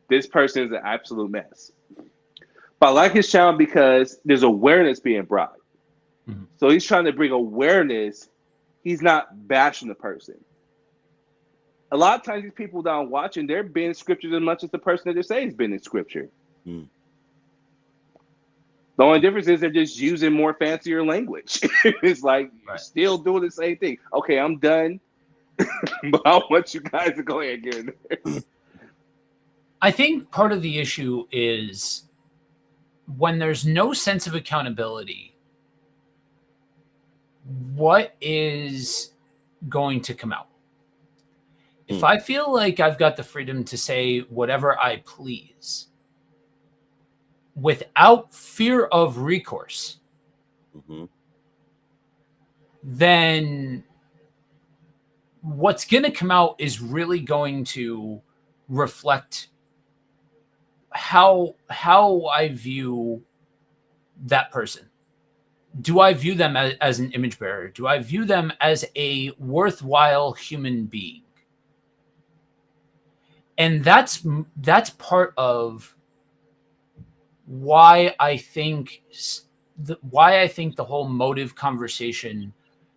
this person is an absolute mess. But I like his channel because there's awareness being brought. Mm-hmm. So he's trying to bring awareness. He's not bashing the person. A lot of times these people that I'm watching, they're being scriptures as much as the person that they say is been in scripture. Mm. The only difference is they're just using more fancier language. It's like you're still doing the same thing. Okay, I'm done. But I want you guys to go ahead and get in there. I think part of the issue is when there's no sense of accountability, what is going to come out? If I feel like I've got the freedom to say whatever I please without fear of recourse, then what's going to come out is really going to reflect how I view that person. Do I view them as an image bearer? Do I view them as a worthwhile human being? And that's part of why I think the whole motive conversation,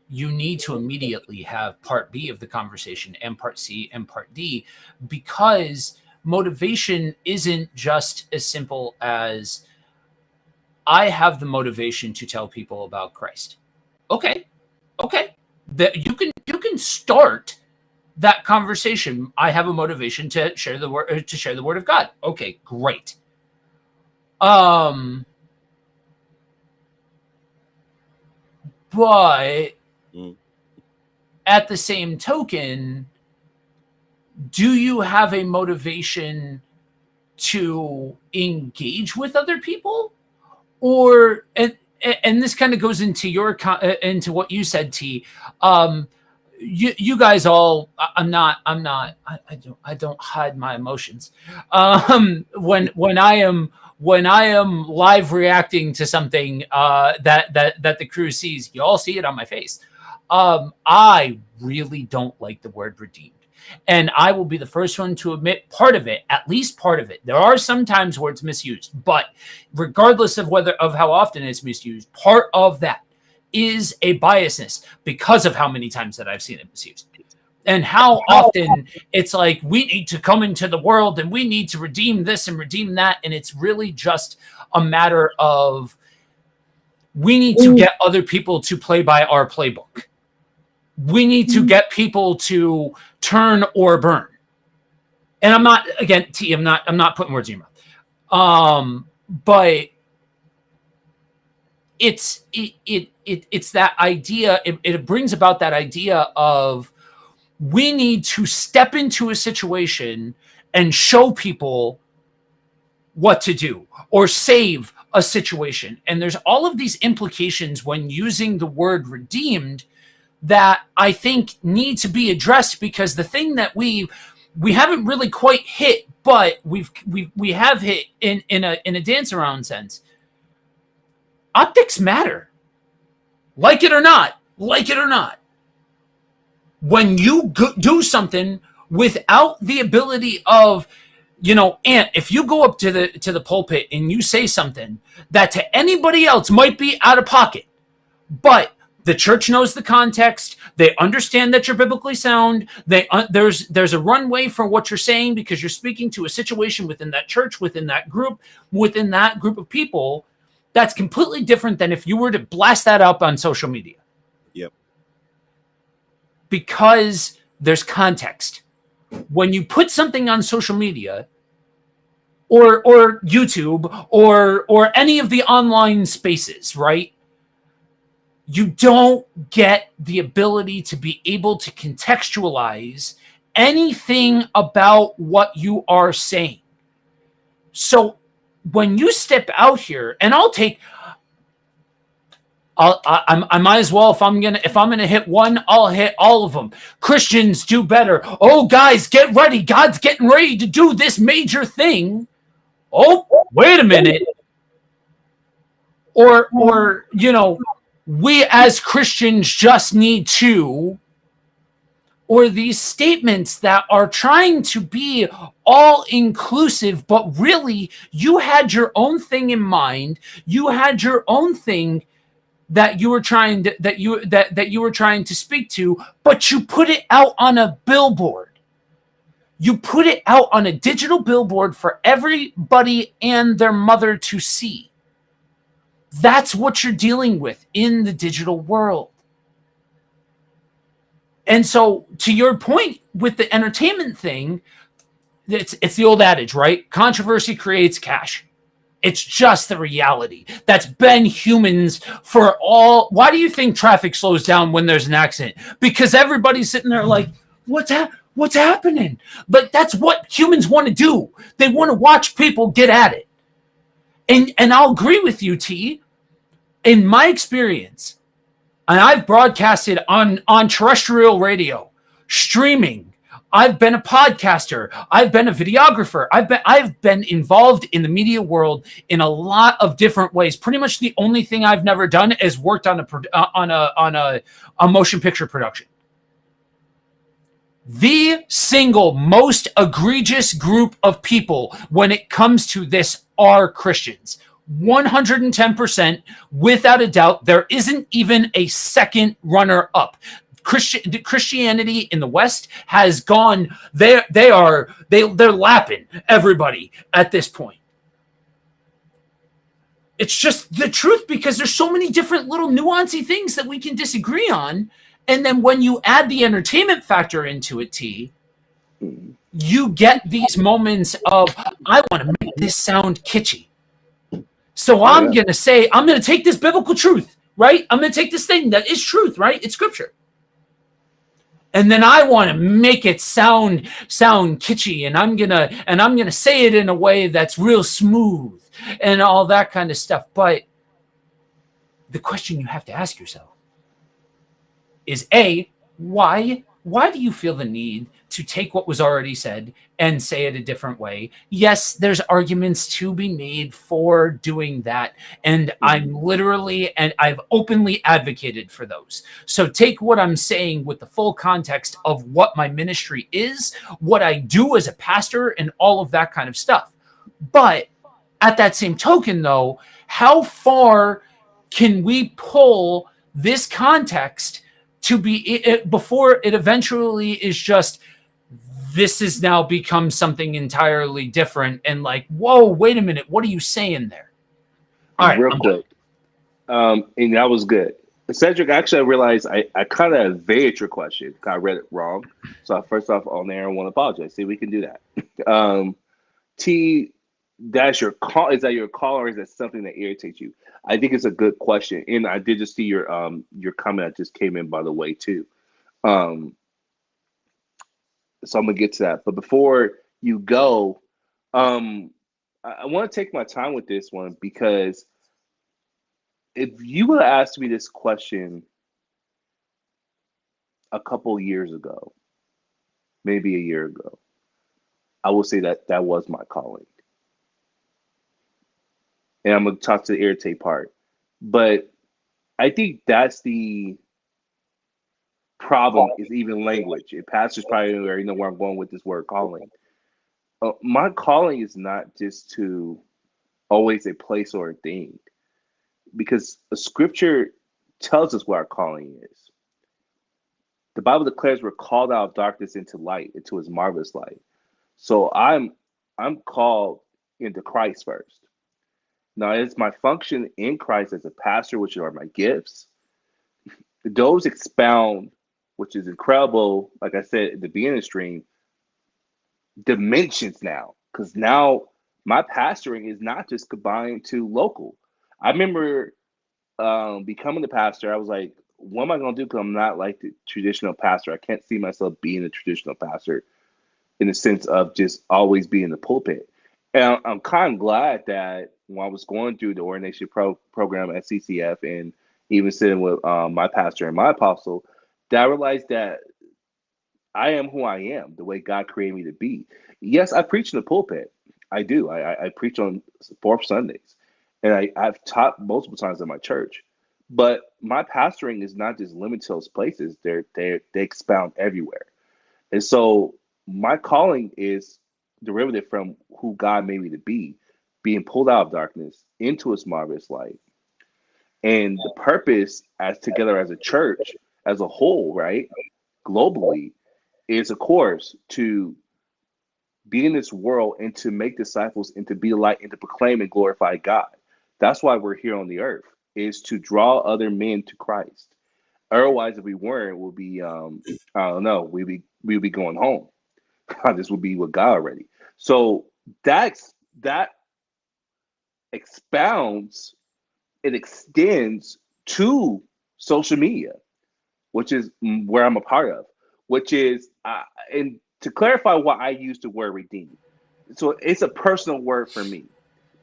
you need to immediately have part B of the conversation and part C and part D, because motivation isn't just as simple as I have the motivation to tell people about Christ. Okay. That you can start that conversation. I have a motivation to share the word of God. Okay, great. But at the same token, do you have a motivation to engage with other people? Or and this kind of goes into into what you said, T. You guys all, I don't hide my emotions. When I am live reacting to something that the crew sees, you all see it on my face. I really don't like the word redeemed. And I will be the first one to admit part of it, at least part of it. There are some times where it's misused, but regardless of how often it's misused, part of that is a biasness because of how many times that I've seen it misused. And how often it's like, we need to come into the world and we need to redeem this and redeem that. And it's really just a matter of, we need to get other people to play by our playbook. We need to get people to turn or burn. And I'm not, again, T, I'm not putting words in your mouth. But it's that idea. It brings about that idea of, we need to step into a situation and show people what to do or save a situation. And there's all of these implications when using the word redeemed that I think need to be addressed, because the thing that we haven't really quite hit, but we have hit in a dance around sense. Optics matter. Like it or not. When you do something without the ability of, Ant, if you go up to the pulpit and you say something that to anybody else might be out of pocket, but the church knows the context, they understand that you're biblically sound, there's a runway for what you're saying because you're speaking to a situation within that church, within that group of people, that's completely different than if you were to blast that up on social media. Yep. Because there's context. When you put something on social media or YouTube or any of the online spaces, right? You don't get the ability to be able to contextualize anything about what you are saying. So when you step out here, and I might as well, if I'm gonna hit one, I'll hit all of them. Christians do better. Oh, guys, get ready. God's getting ready to do this major thing. Oh, wait a minute. Or we as Christians just need to, or these statements that are trying to be all inclusive, but really you had your own thing in mind. You had your own thing that you were trying to, that you were trying to speak to, but you put it out on a billboard. You put it out on a digital billboard for everybody and their mother to see. That's what you're dealing with in the digital world. And so, to your point with the entertainment thing, it's the old adage, right? Controversy creates cash. It's just the reality. That's been humans for all. Why do you think traffic slows down when there's an accident? Because everybody's sitting there like, what's happening? But that's what humans want to do. They want to watch people get at it. And I'll agree with you, T. In my experience, and I've broadcasted on terrestrial radio, streaming. I've been a podcaster. I've been a videographer. I've been involved in the media world in a lot of different ways. Pretty much the only thing I've never done is worked on a motion picture production. The single most egregious group of people when it comes to this are Christians. 110%, without a doubt. There isn't even a second runner up. Christianity in the West has gone. They're lapping everybody at this point. It's just the truth, because there's so many different little nuancy things that we can disagree on, and then when you add the entertainment factor into it, T, you get these moments of, I want to make this sound kitschy. So I'm going to take this biblical truth, right? I'm going to take this thing that is truth, right? It's scripture. And then I want to make it sound kitschy, and I'm going to say it in a way that's real smooth and all that kind of stuff. But the question you have to ask yourself is, A, why do you feel the need to take what was already said and say it a different way? Yes, there's arguments to be made for doing that. And I've openly advocated for those. So take what I'm saying with the full context of what my ministry is, what I do as a pastor, and all of that kind of stuff. But at that same token, though, how far can we pull this context to be before it eventually is just, this has now become something entirely different, and like, whoa, wait a minute, what are you saying there? All right, real quick. And that was good. Cedric, actually, I realized I kind of evaded your question. I read it wrong. So first off, on there, I want to apologize. See, we can do that. T, that's your call. Is that your call, or is that something that irritates you? I think it's a good question, and I did just see your comment that just came in, by the way, too. So I'm gonna get to that, but before you go, I want to take my time with this one, because if you would have asked me this question a couple years ago, maybe a year ago, I will say that was my calling. And I'm going to talk to the irritate part. But I think that's the problem, is even language. And pastors probably already know where I'm going with this word calling. My calling is not just to always a place or a thing, because the scripture tells us what our calling is. The Bible declares we're called out of darkness into light, into his marvelous light. So I'm called into Christ first. Now, it's my function in Christ as a pastor, which are my gifts. Those expound, which is incredible, like I said at the beginning of the stream, dimensions now. Because now my pastoring is not just confined to local. I remember becoming the pastor, I was like, what am I going to do? Because I'm not like the traditional pastor. I can't see myself being a traditional pastor in the sense of just always being in the pulpit. And I'm kind of glad that when I was going through the ordination program at CCF, and even sitting with my pastor and my apostle, that I realized that I am who I am, the way God created me to be. Yes, I preach in the pulpit. I do. I preach on fourth Sundays. And I've taught multiple times in my church. But my pastoring is not just limited to those places. They expound everywhere. And so my calling is derivative from who God made me to be, being pulled out of darkness into his marvelous light. And the purpose as together as a church, as a whole, right, globally, is of course to be in this world and to make disciples and to be a light and to proclaim and glorify God. That's why we're here on the earth, is to draw other men to Christ. Otherwise, if we weren't, we'll be I don't know, we'd be going home. This would be with God already. So that expounds, it extends to social media, which is where I'm a part of, which is, and to clarify why I use the word redeem. So it's a personal word for me.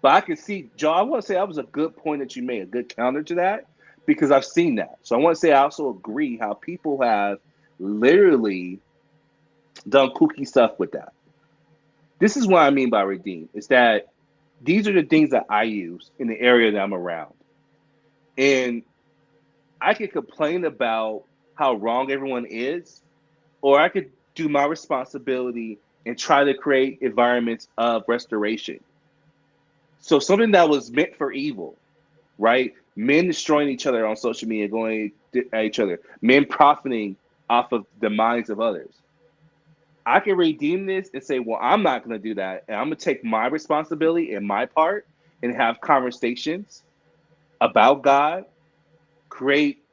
But I can see, Joe, I want to say that was a good point that you made, a good counter to that, because I've seen that. So I want to say I also agree how people have literally done kooky stuff with that. This is what I mean by redeem. It's that these are the things that I use in the area that I'm around. And I could complain about how wrong everyone is, or I could do my responsibility and try to create environments of restoration. So something that was meant for evil, right? Men destroying each other on social media, going at each other, men profiting off of the minds of others. I can redeem this and say, well, I'm not going to do that. And I'm going to take my responsibility and my part and have conversations about God, create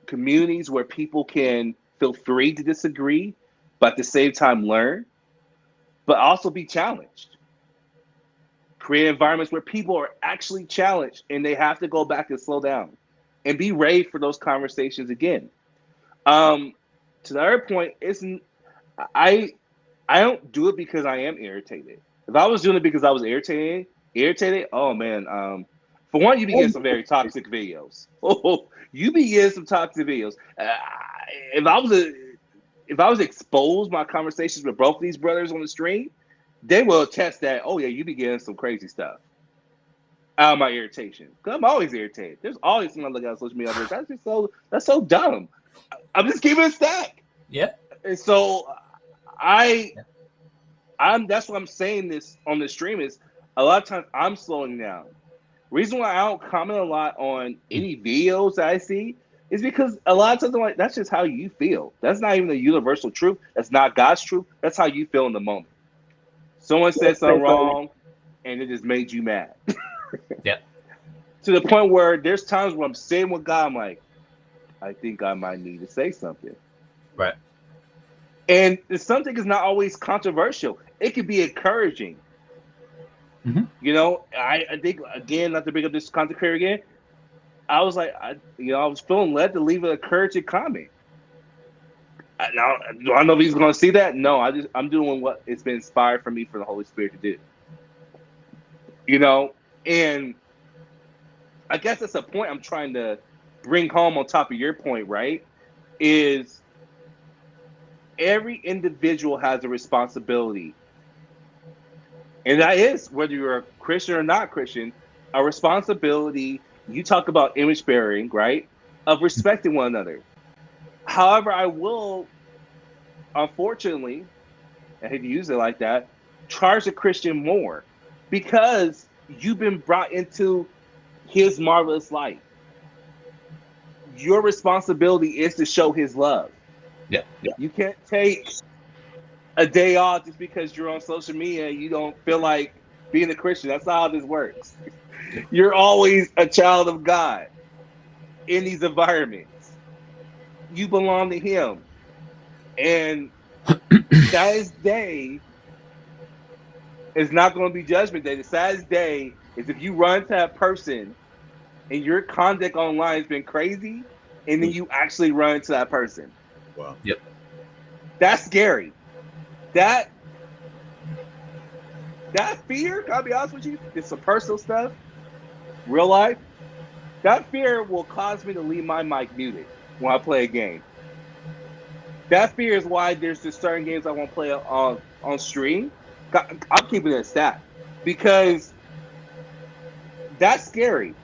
communities where people can feel free to disagree, but at the same time learn, but also be challenged. Create environments where people are actually challenged and they have to go back and slow down and be ready for those conversations again. To the other point, I don't do it because I am irritated. If I was doing it because I was irritated, oh man. For one, you be getting some very toxic videos. Oh, you be getting some toxic videos. If I was exposed my conversations with both of these brothers on the stream, they will attest that, oh yeah, you be getting some crazy stuff out of my irritation. Because I'm always irritated. There's always something I look at social media. That's so dumb. I'm just keeping it stack. Yeah. And so that's what I'm saying this on the stream is a lot of times I'm slowing down. Reason why I don't comment a lot on any videos that I see is because a lot of times I'm like, that's just how you feel. That's not even the universal truth. That's not God's truth. That's how you feel in the moment. Someone said something wrong and it just made you mad. Yeah. To the point where there's times where I'm sitting with God, I'm like, I think I might need to say something. Right. And something is not always controversial. It could be encouraging. Mm-hmm. You know, I think, again, not to bring up this content creator again, I was like, I was feeling led to leave an encouraging comment. Now, do I know if he's going to see that? No, I'm doing what it's been inspired for me for the Holy Spirit to do. You know, and I guess that's a point I'm trying to bring home on top of your point, right? Is every individual has a responsibility. And that is, whether you're a Christian or not Christian, a responsibility. You talk about image bearing, right? Of respecting one another. However, I will, unfortunately, I hate to use it like that, charge a Christian more because you've been brought into his marvelous light. Your responsibility is to show his love. Yeah. You can't take a day off just because you're on social media and you don't feel like being a Christian. That's not how this works. You're always a child of God in these environments. You belong to him. And saddest day is not going to be judgment day. The saddest day is if you run to that person and your conduct online has been crazy and then you actually run into that person. Wow. Yep. That's scary. That fear, gotta be honest with you, it's some personal stuff, real life. That fear will cause me to leave my mic muted when I play a game. That fear is why there's just certain games I won't play on stream. I'm keeping it a stat because that's scary.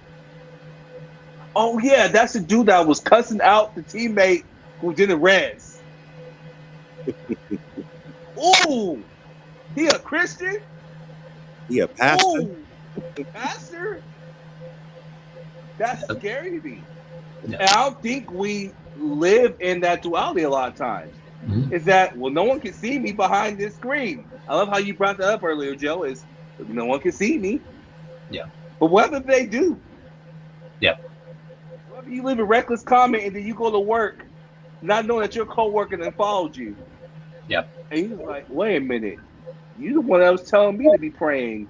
Oh yeah, that's the dude that was cussing out the teammate who did the res. Ooh, he a Christian? He a pastor? Ooh, pastor? That's scary to me. Yeah. And I don't think we live in that duality a lot of times. Mhm. Is that, well, no one can see me behind this screen. I love how you brought that up earlier, Joe, is no one can see me. Yeah. But what if they do? Yeah. What if you leave a reckless comment and then you go to work not knowing that your coworker then followed you? Yeah. And you're like, wait a minute. You the one that was telling me to be praying.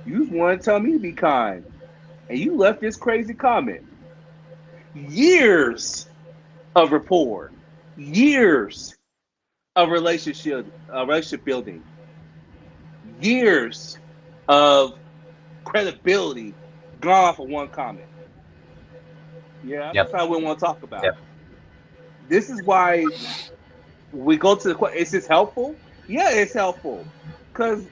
You was the one telling me to be kind. And you left this crazy comment. Years of rapport. Years of relationship building. Years of credibility gone off of one comment. Yeah, that's how we want to talk about. Yep. This is why we go to the question, is this helpful? Yeah, it's helpful. Because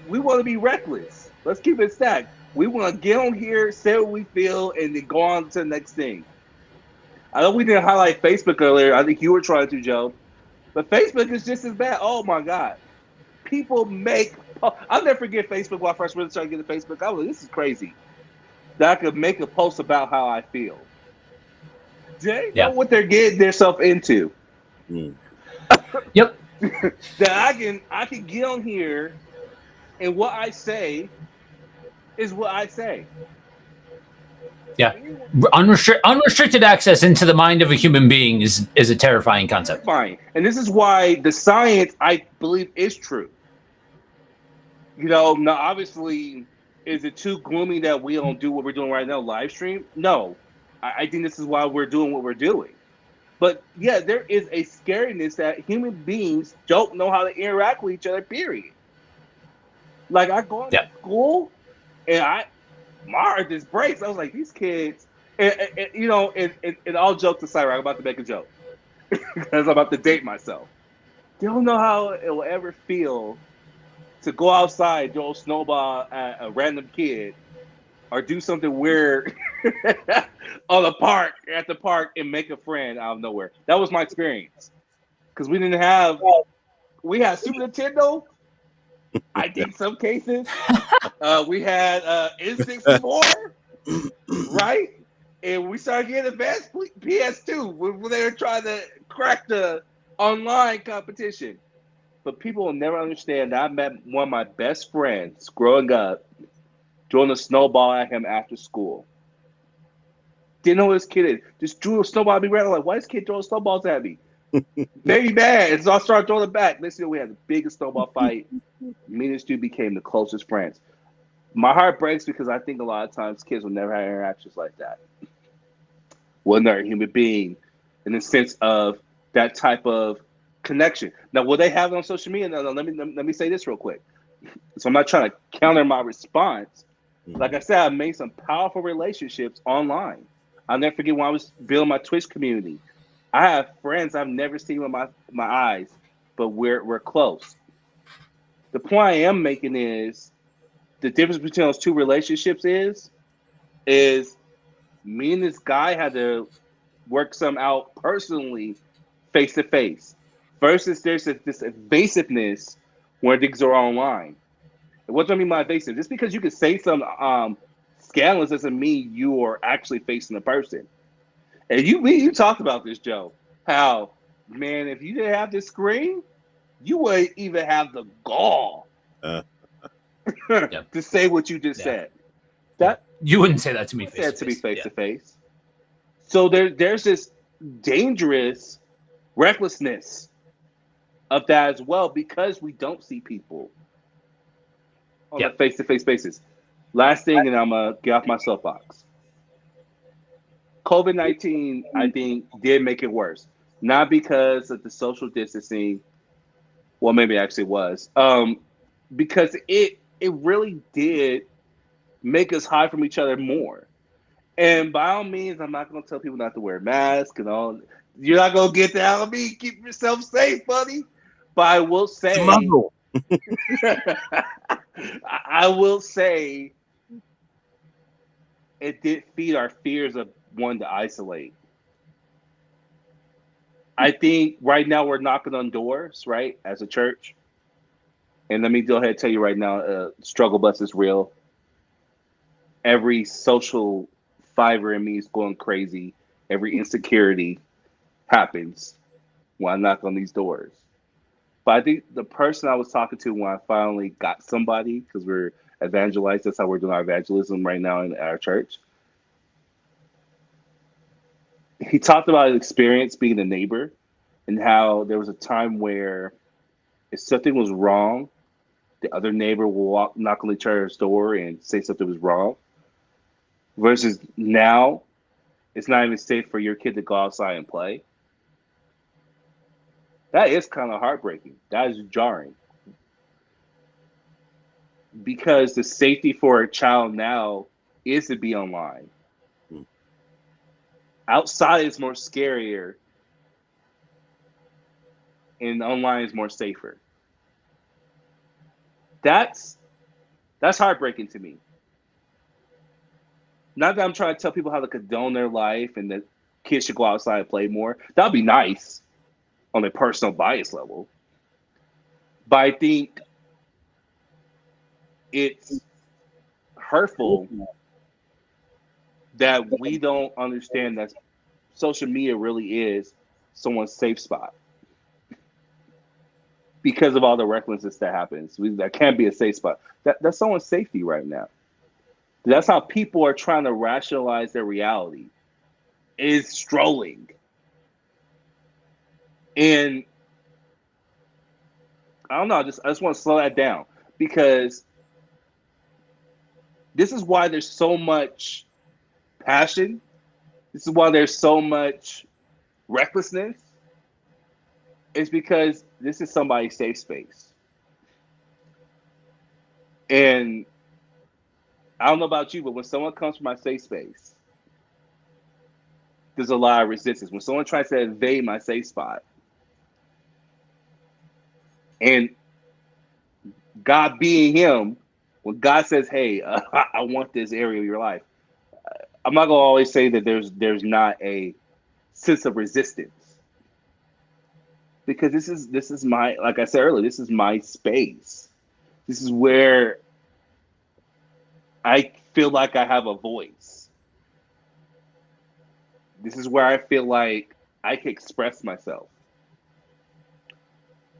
we want to be reckless. Let's keep it stacked. We want to get on here, say what we feel, and then go on to the next thing. I know we didn't highlight Facebook earlier. I think you were trying to, Joe. But Facebook is just as bad. Oh, my God. People make... I'll never forget Facebook when I first really started getting Facebook. I was like, this is crazy. That I could make a post about how I feel. They know what they're getting themselves into. Yep. That I can get on here, and what I say is what I say. Yeah. Unrestricted access into the mind of a human being is a terrifying concept. Fine. And this is why the science, I believe, is true. You know, now obviously, is it too gloomy that we don't do what we're doing right now, live stream? No. I think this is why we're doing what we're doing. But yeah, there is a scariness that human beings don't know how to interact with each other, period. Like, I go to school, and my heart just breaks. I was like, these kids, and you know, and all jokes aside, right, I'm about to make a joke because I'm about to date myself. They don't know how it will ever feel to go outside, throw a snowball at a random kid, or do something weird at the park, and make a friend out of nowhere. That was my experience because we had Super Nintendo. I think some cases we had N64, right? And we started getting advanced PS2 when they were trying to crack the online competition. But people will never understand that I met one of my best friends growing up, throwing a snowball at him after school. Didn't know who this kid is. Just drew a snowball at me. Right? Like, why is this kid throwing snowballs at me? Made me mad. And so I started throwing it back. Next thing we had the biggest snowball fight. Me and this dude became the closest friends. My heart breaks because I think a lot of times kids will never have interactions like that. Well, they're a human being in the sense of that type of connection. Now, will they have it on social media? No, let me say this real quick. So I'm not trying to counter my response. Like I said, I made some powerful relationships online. I'll never forget when I was building my Twitch community. I have friends I've never seen with my eyes, but we're close. The point I am making is the difference between those two relationships is me and this guy had to work some out personally, face to face, versus there's this evasiveness where things are online. And what do I mean by evasive? Just because you can say some scandalous doesn't mean you are actually facing the person. And you talked about this, Joe. How, man, if you didn't have this screen, you wouldn't even have the gall to say what you just said. That you wouldn't say that to me face to face. So there's this dangerous recklessness of that as well because we don't see people on a face-to-face basis. Last thing, and I'm gonna get off my soapbox. COVID-19, I think, did make it worse. Not because of the social distancing. Well, maybe it actually was. Because it really did make us hide from each other more. And by all means, I'm not going to tell people not to wear masks and all. You're not going to get that out of me. Keep yourself safe, buddy. But I will say, I will say, it did feed our fears of one to isolate. I think right now we're knocking on doors, right, as a church. And let me go ahead and tell you right now, struggle bus is real. Every social fiber in me is going crazy. Every insecurity happens when I knock on these doors. But I think the person I was talking to when I finally got somebody, because we're evangelized, that's how we're doing our evangelism right now in our church. He talked about his experience being a neighbor and how there was a time where if something was wrong, the other neighbor will knock on each other's door and say something was wrong. Versus now, it's not even safe for your kid to go outside and play. That is kind of heartbreaking. That is jarring. Because the safety for a child now is to be online. Outside is more scarier, and online is more safer. That's heartbreaking to me. Not that I'm trying to tell people how to condone their life and that kids should go outside and play more. That'd be nice on a personal bias level. But I think it's hurtful that we don't understand that social media really is someone's safe spot because of all the recklessness that happens. That can't be a safe spot. That's someone's safety right now. That's how people are trying to rationalize their reality, is strolling. And I don't know, I just want to slow that down, because this is why there's so much passion. This is why there's so much recklessness. It's because this is somebody's safe space. And I don't know about you, but when someone comes from my safe space, there's a lot of resistance. When someone tries to invade my safe spot, and God being him, when God says, hey, I want this area of your life, I'm not going to always say that there's not a sense of resistance. Because this is my, like I said earlier, this is my space. This is where I feel like I have a voice. This is where I feel like I can express myself.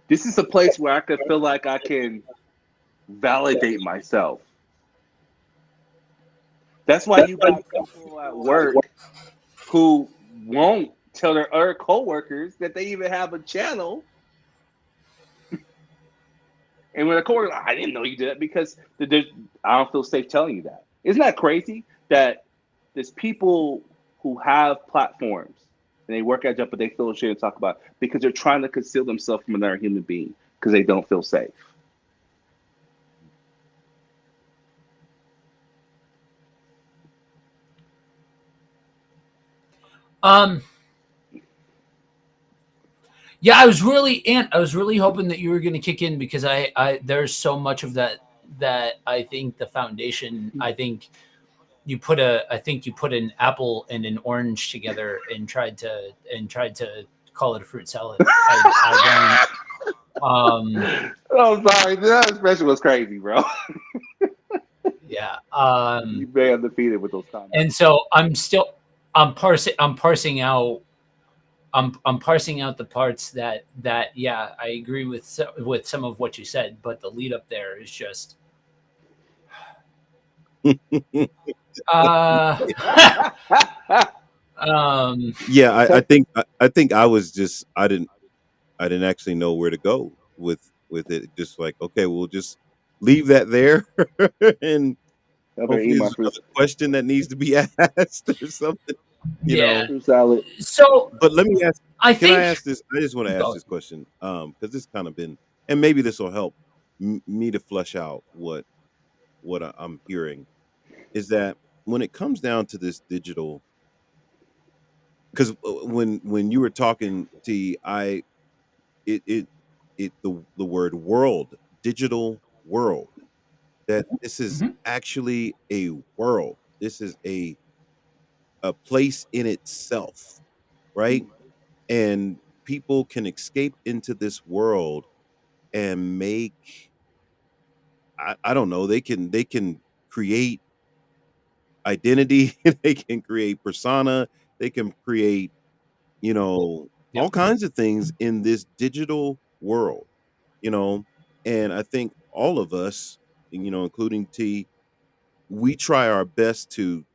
This is a place where I can feel like I can validate myself. That's why you got people at work who won't tell their other coworkers that they even have a channel. And when a coworker, I didn't know you did that, because I don't feel safe telling you that. Isn't that crazy that there's people who have platforms and they work at job, but they feel ashamed to talk about it because they're trying to conceal themselves from another human being because they don't feel safe. Yeah, I was really hoping that you were going to kick in, because there's so much of that I think the foundation. I think you put an apple and an orange together and tried to call it a fruit salad. I don't. Oh, sorry, that expression was crazy, bro. Yeah. You very undefeated with those comments. And so I'm parsing out the parts that yeah, I agree with some of what you said, but the lead up there is just Yeah, I think I was just I didn't actually know where to go with it. Just like, okay, we'll just leave that there, and hopefully there's another question that needs to be asked or something. You know. Fruit salad. So, but let me ask. I ask this? I just want to ask this question, because this kind of been, and maybe this will help me to flesh out what I'm hearing, is that when it comes down to this digital, because when you were talking, T, the word world, digital world, that this is actually a world. This is a a place in itself, right? And people can escape into this world and make, I don't know, they can create identity, they can create persona, they can create, you know, all Yep. kinds of things in this digital world, you know. And I think all of us, including T, we try our best to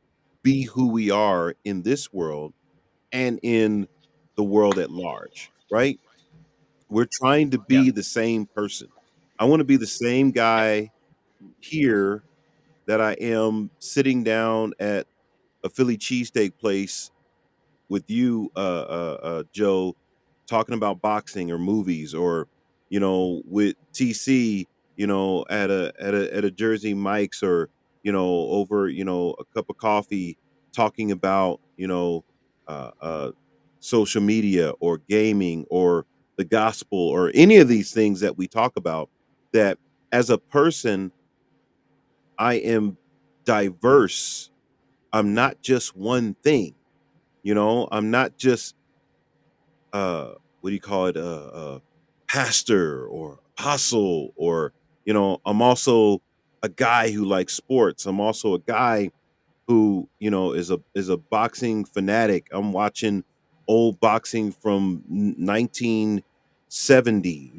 be who we are in this world and in the world at large, right? We're trying to Yep. be the same person. I want to be the same Yep. guy here that I am sitting down at a Philly cheesesteak place with you, Joe, talking about boxing or movies, or with TC, at a Jersey Mike's, or over a cup of coffee, talking about social media or gaming or the gospel or any of these things that we talk about. That as a person, I am diverse. I'm not just one thing. I'm not just what do you call it? Pastor or apostle, or I'm also a guy who likes sports. I'm also a guy who is a boxing fanatic. I'm watching old boxing from 1970,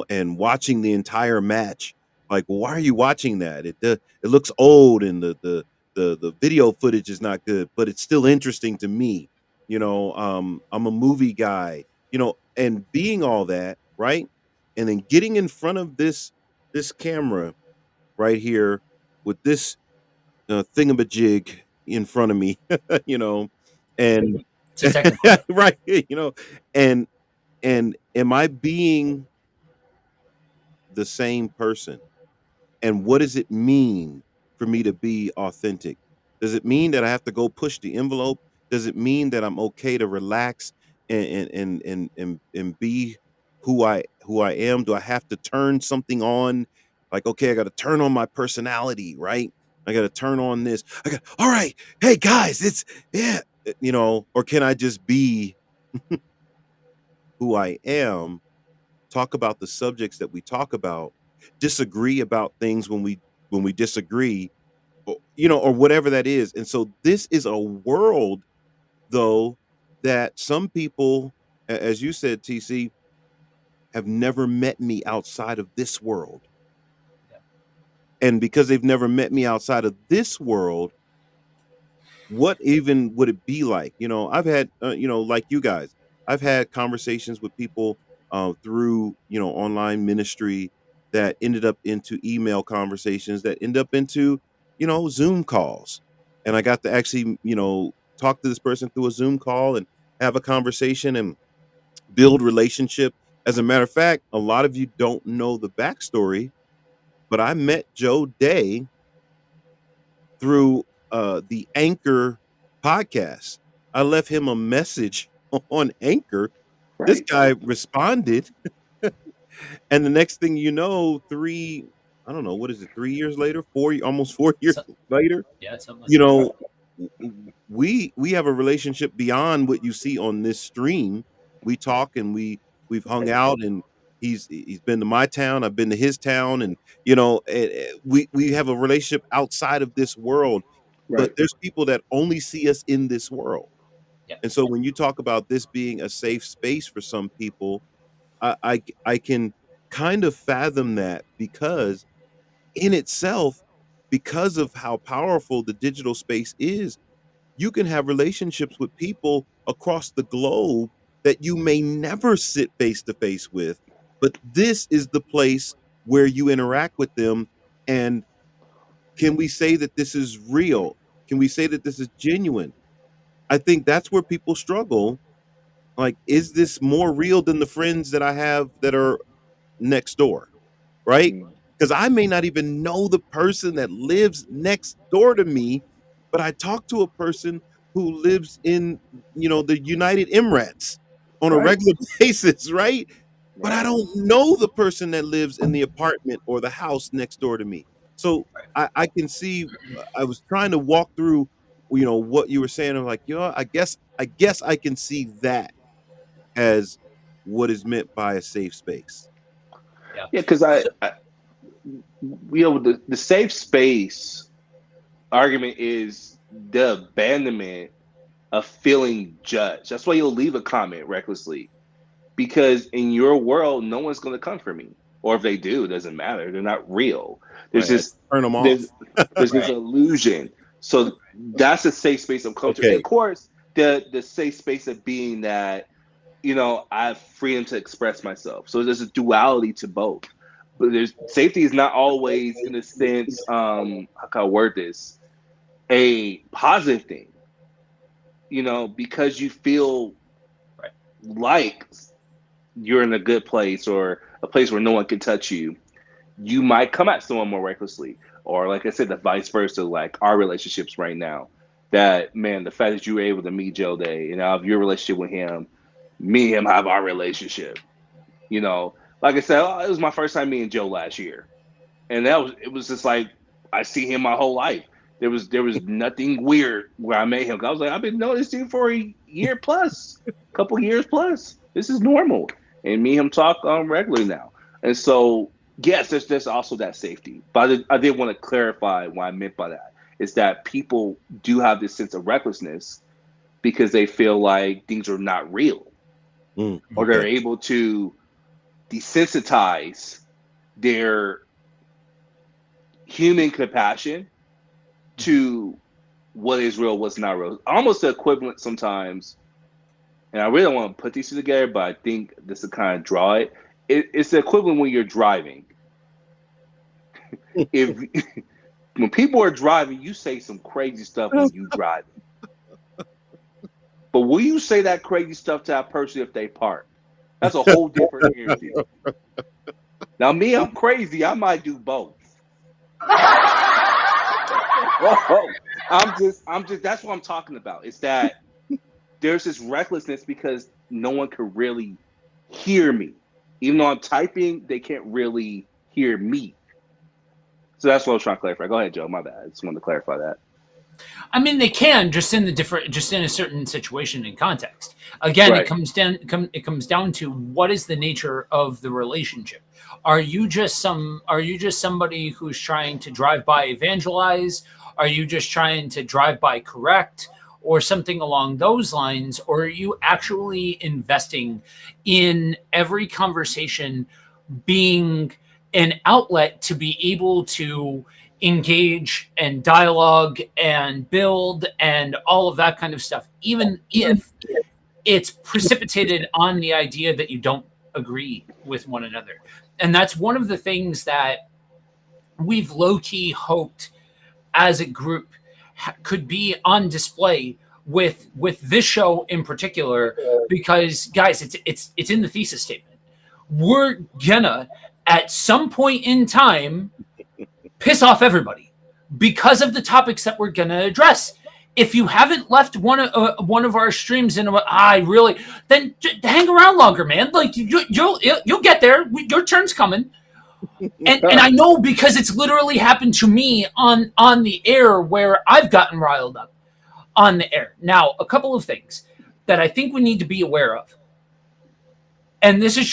and watching the entire match. Like, why are you watching that? It looks old, and the video footage is not good, but it's still interesting to me. I'm a movie guy, and being all that, right? And then getting in front of this camera right here with this thingamajig in front of me, you know, and It's a technical. right, and am I being the same person? And what does it mean for me to be authentic? Does it mean that I have to go push the envelope? Does it mean that I'm okay to relax and be who I am? Do I have to turn something on? Like, okay, I got to turn on my personality, right? I got to turn on this. All right, hey guys, it's yeah, or can I just be who I am? Talk about the subjects that we talk about, disagree about things when we disagree, or whatever that is. And so this is a world, though, that some people, as you said, TC, have never met me outside of this world. Yeah. And because they've never met me outside of this world, what even would it be like? I've had, like you guys, I've had conversations with people through, online ministry, that ended up into email conversations, that end up into, Zoom calls. And I got to actually, talk to this person through a Zoom call and have a conversation and build relationship. As a matter of fact, a lot of you don't know the backstory, but I met Joe Day through the Anchor podcast. I left him a message on Anchor. This Right. guy responded, and the next thing you know, I don't know, what is it, 3 years later, almost 4 years So, later, yeah, something like you that. know, we have a relationship beyond what you see on this stream. We talk, and we've hung out, and he's been to my town, I've been to his town, and we have a relationship outside of this world. But Right. there's people that only see us in this world. Yeah. And so when you talk about this being a safe space for some people, I can kind of fathom that, because in itself, because of how powerful the digital space is, you can have relationships with people across the globe that you may never sit face to face with. But this is the place where you interact with them. And can we say that this is real? Can we say that this is genuine? I think that's where people struggle. Like, is this more real than the friends that I have that are next door? Right? Mm. Because I may not even know the person that lives next door to me, but I talk to a person who lives in, the United Emirates on a Right. regular basis, right? But I Right. don't know the person that lives in the apartment or the house next door to me. So Right. I can see, I was trying to walk through you know, what you were saying. I'm like, you know, I guess I can see that as what is meant by a safe space. Yeah. Yeah, because the safe space argument is the abandonment of feeling judged. That's why you'll leave a comment recklessly, because in your world, no one's going to come for me, or if they do, it doesn't matter. They're not real. There's Right. this Turn them off. there's there's this Right. illusion. So that's a safe space of culture. Okay. And of course, the safe space of being that, I have freedom to express myself. So there's a duality to both. But there's safety is not always in a sense, how can I word this? A positive thing. Because you feel Right. like you're in a good place or a place where no one can touch you, you might come at someone more recklessly. Or like I said, the vice versa, like our relationships right now. That man, the fact that you were able to meet Joe Day and have your relationship with him, me and him have our relationship. Like I said, it was my first time meeting Joe last year. And it was just like I see him my whole life. There was nothing weird where I met him. I was like, I've been knowing this dude for a year plus, couple years plus. This is normal. And me and him talk regularly now. And so yes, there's also that safety. But I did want to clarify what I meant by that. Is that people do have this sense of recklessness because they feel like things are not real. Or they're able to desensitize their human compassion to what is real, what's not real. Almost the equivalent sometimes, and I really don't want to put these two together, but I think this will kind of draw it. It's the equivalent when you're driving. When people are driving, you say some crazy stuff when you driving. But will you say that crazy stuff to that person if they park? That's a whole different interview. Now, me, I'm crazy. I might do both. I'm just. That's what I'm talking about. It's that there's this recklessness because no one can really hear me. Even though I'm typing, they can't really hear me. So that's what I was trying to clarify. Go ahead, Joe. My bad. I just wanted to clarify that. I mean, they can just in a certain situation and context. Again, Right. It comes down to what is the nature of the relationship. Are you just somebody who's trying to drive by evangelize? Are you just trying to drive by correct or something along those lines? Or are you actually investing in every conversation being an outlet to be able to engage and dialogue and build and all of that kind of stuff, even if it's precipitated on the idea that you don't agree with one another? And that's one of the things that we've low-key hoped as a group could be on display with this show in particular, because guys, it's in the thesis statement. We're gonna at some point in time piss off everybody because of the topics that we're gonna address. If you haven't left one of our streams then hang around longer, man. Like you'll get there. Your turn's coming. And I know because it's literally happened to me on the air where I've gotten riled up on the air. Now, a couple of things that I think we need to be aware of. And this is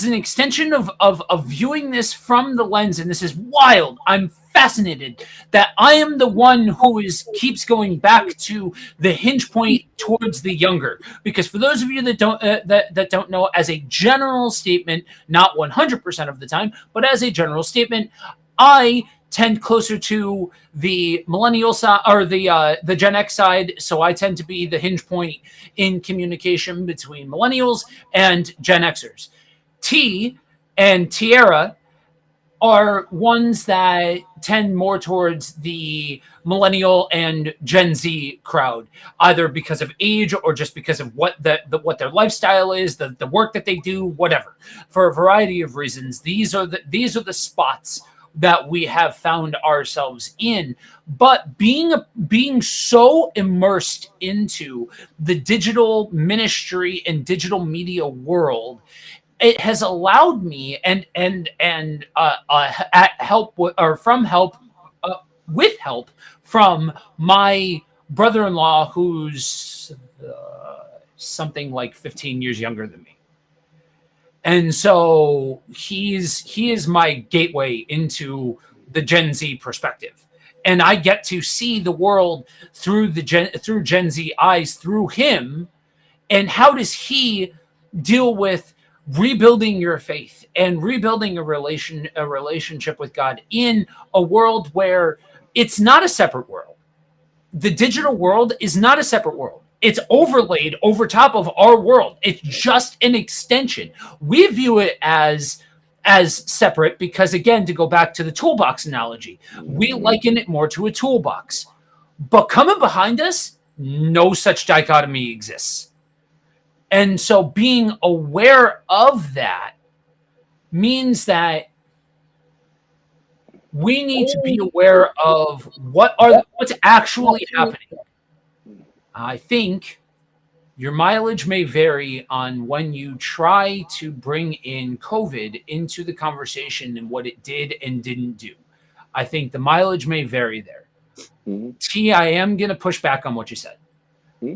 an extension of viewing this from the lens, and this is wild. I'm fascinated that I am the one who keeps going back to the hinge point towards the younger. Because for those of you that don't know, as a general statement, not 100% of the time, but as a general statement, I tend closer to the millennial side or the Gen X side. So I tend to be the hinge point in communication between millennials and Gen Xers. T and Tierra are ones that tend more towards the millennial and Gen Z crowd, either because of age or just because of what their lifestyle is, the work that they do, whatever. For a variety of reasons, these are the spots that we have found ourselves in. But being so immersed into the digital ministry and digital media world, it has allowed me and help from help with help from my brother-in-law, who's something like 15 years younger than me. And so he is my gateway into the Gen Z perspective. And I get to see the world through Gen Z eyes, through him. And how does he deal with rebuilding your faith and rebuilding a relationship with God in a world where it's not a separate world? The digital world is not a separate world. It's overlaid over top of our world. It's just an extension. We view it as separate because, again, to go back to the toolbox analogy, we liken it more to a toolbox. But coming behind us, no such dichotomy exists. And so being aware of that means that we need to be aware of what's actually happening. I think your mileage may vary on when you try to bring in COVID into the conversation and what it did and didn't do. I think the mileage may vary there. T, I am going to push back on what you said,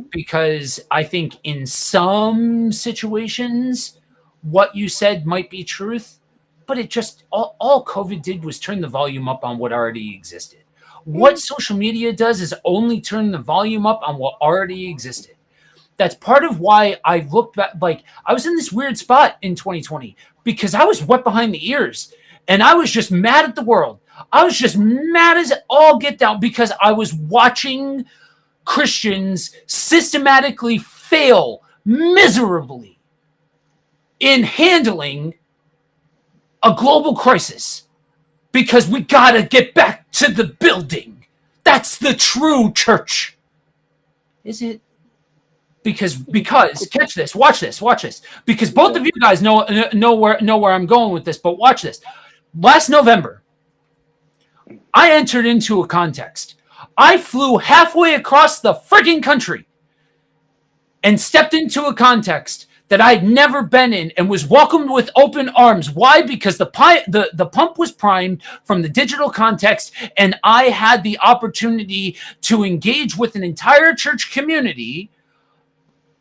because I think in some situations, what you said might be truth, but it just, all COVID did was turn the volume up on what already existed. What social media does is only turn the volume up on what already existed. That's part of why I looked back, like I was in this weird spot in 2020 because I was wet behind the ears and I was just mad at the world. I was just mad as all get down because I was watching Christians systematically fail miserably in handling a global crisis. Because we gotta get back to the building. That's the true church. Is it? Because catch this, watch this. Because both of you guys know where I'm going with this, but watch this. Last November, I entered into a context. I flew halfway across the frigging country and stepped into a context that I'd never been in and was welcomed with open arms. Why? Because the pump was primed from the digital context, and I had the opportunity to engage with an entire church community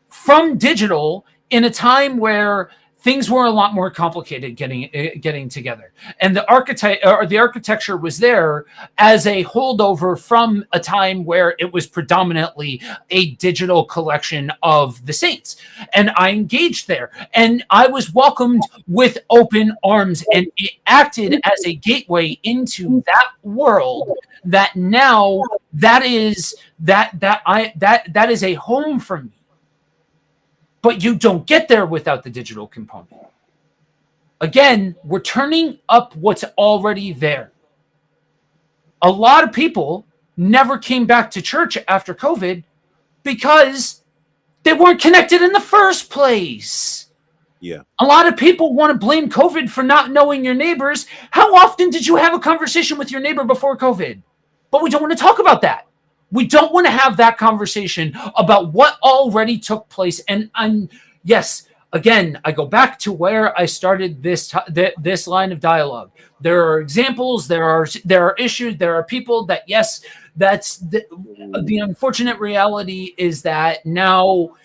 from digital in a time where things were a lot more complicated getting together. And the architecture was there as a holdover from a time where it was predominantly a digital collection of the saints. And I engaged there and I was welcomed with open arms, and it acted as a gateway into that world that now that is a home for me. But you don't get there without the digital component. Again, we're turning up what's already there. A lot of people never came back to church after COVID because they weren't connected in the first place. Yeah. A lot of people want to blame COVID for not knowing your neighbors. How often did you have a conversation with your neighbor before COVID? But we don't want to talk about that. We don't want to have that conversation about what already took place. And yes, again, I go back to where I started this line of dialogue. There are examples, there are issues, there are people that, yes, that's the unfortunate reality is that now,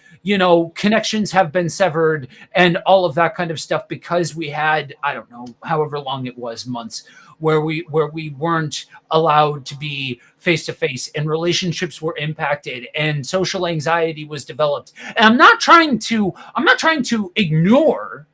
connections have been severed and all of that kind of stuff because we had, I don't know, however long it was, months, where we weren't allowed to be face to face, and relationships were impacted, and social anxiety was developed. And I'm not trying to ignore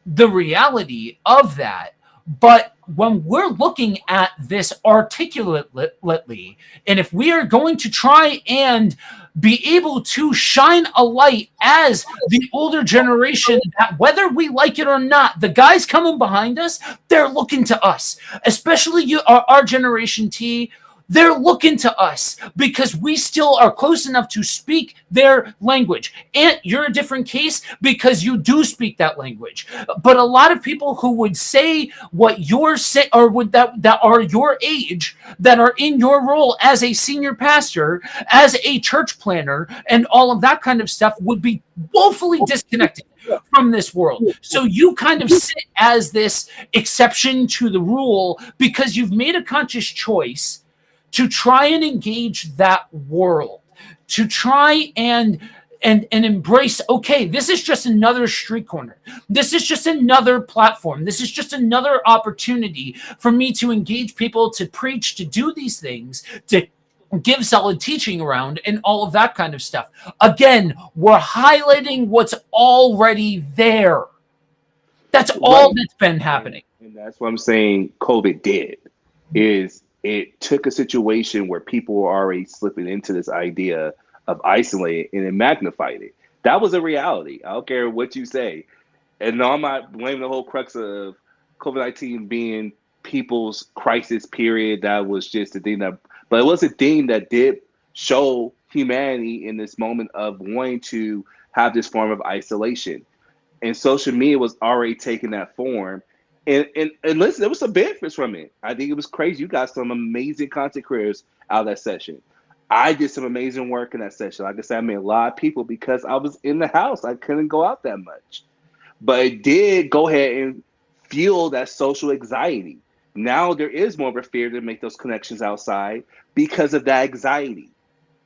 the reality of that, but when we're looking at this articulately, and if we are going to try and be able to shine a light as the older generation, that whether we like it or not, the guys coming behind us, they're looking to us, especially our generation T. They're looking to us because we still are close enough to speak their language. And you're a different case because you do speak that language. But a lot of people who would say what you're saying, or that are your age, that are in your role as a senior pastor, as a church planner, and all of that kind of stuff would be woefully disconnected from this world. So you kind of sit as this exception to the rule because you've made a conscious choice to try and engage that world, to try and embrace, okay, this is just another street corner, this is just another platform, this is just another opportunity for me to engage people, to preach, to do these things, to give solid teaching around, and all of that kind of stuff. Again, we're highlighting what's already there. That's all Right. that's been happening. And that's what I'm saying COVID did, is it took a situation where people were already slipping into this idea of isolating and it magnified it. That was a reality. I don't care what you say. And no, I'm not blaming the whole crux of COVID-19 being people's crisis period. That was just a thing that, but it was a thing that did show humanity in this moment of wanting to have this form of isolation. And social media was already taking that form. And listen, there was some benefits from it. I think it was crazy. You got some amazing content creators out of that session. I did some amazing work in that session. Like I said, I met a lot of people because I was in the house. I couldn't go out that much. But it did go ahead and fuel that social anxiety. Now there is more of a fear to make those connections outside because of that anxiety.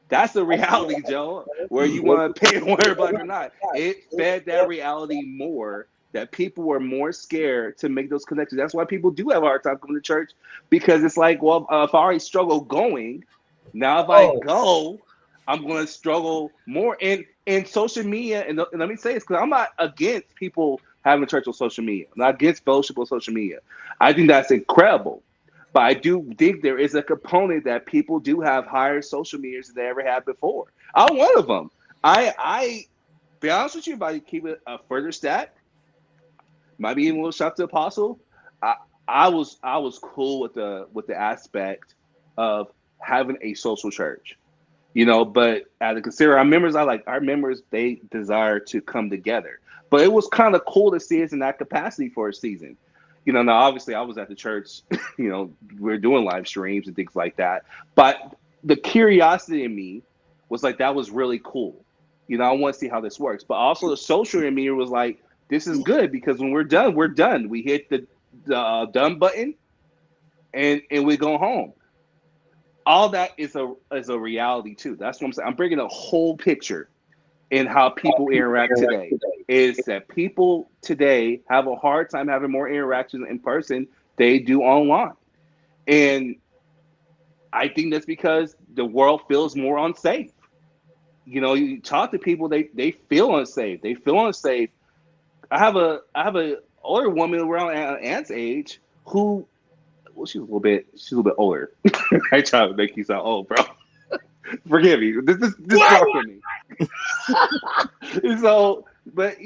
That's the reality, Joe. Where you want to pay word black or not, it fed that reality more. That people were more scared to make those connections. That's why people do have a hard time coming to church, because it's like, well, if I already struggle going, now if I go, I'm going to struggle more. And social media, and let me say this, because I'm not against people having a church on social media. I'm not against fellowship on social media. I think that's incredible. But I do think there is a component that people do have higher social medias than they ever had before. I'm one of them. I be honest with you, if I keep it a further stat, might be even a little shout to Apostle. I, I was cool with the aspect of having a social church, but as a consider our members, they desire to come together. But it was kind of cool to see us in that capacity for a season. Now obviously I was at the church, we're doing live streams and things like that. But the curiosity in me was like, that was really cool. I want to see how this works. But also the social in me was like, this is good, because when we're done, we're done. We hit the done button, and we go home. All that is a reality too. That's what I'm saying. I'm bringing a whole picture in how people interact today. Is that people today have a hard time having more interactions in person they do online, and I think that's because the world feels more unsafe. You talk to people, they feel unsafe. They feel unsafe. I have a older woman around Aunt's age who, well, she's a little bit older. I try to make you sound old, bro. Forgive me. This far from me. So, but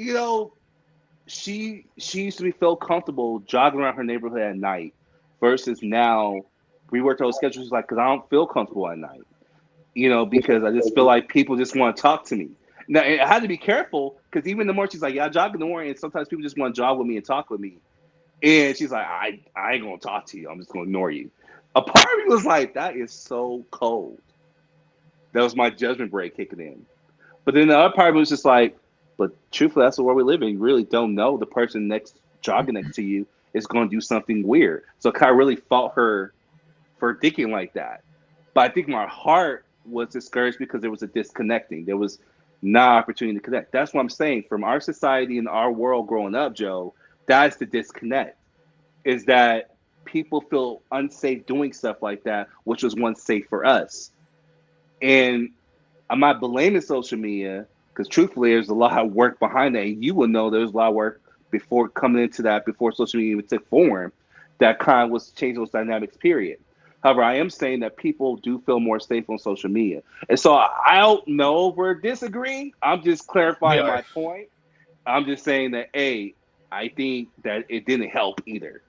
she used to feel comfortable jogging around her neighborhood at night, versus now we worked on schedules like, because I don't feel comfortable at night. Because I just feel like people just want to talk to me. Now, I had to be careful, because even the more she's like, yeah, I jog in the morning, and sometimes people just want to jog with me and talk with me. And she's like, I ain't going to talk to you. I'm just going to ignore you. A part of me was like, that is so cold. That was my judgment break kicking in. But then the other part of me was just like, but truthfully, that's the world we live in. You really don't know the person jogging next to you is going to do something weird. So I really fought her for thinking like that. But I think my heart was discouraged because there was a disconnecting. There was not opportunity to connect. That's what I'm saying. From our society and our world growing up, Joe, that's the disconnect. Is that people feel unsafe doing stuff like that, which was once safe for us. And I'm not blaming social media, because truthfully, there's a lot of work behind that. And you will know there's a lot of work before coming into that, before social media even took form, that kind of was changing those dynamics, period. However, I am saying that people do feel more safe on social media. And so I don't know if we're disagreeing. I'm just clarifying my point. I'm just saying that, A, I think that it didn't help either.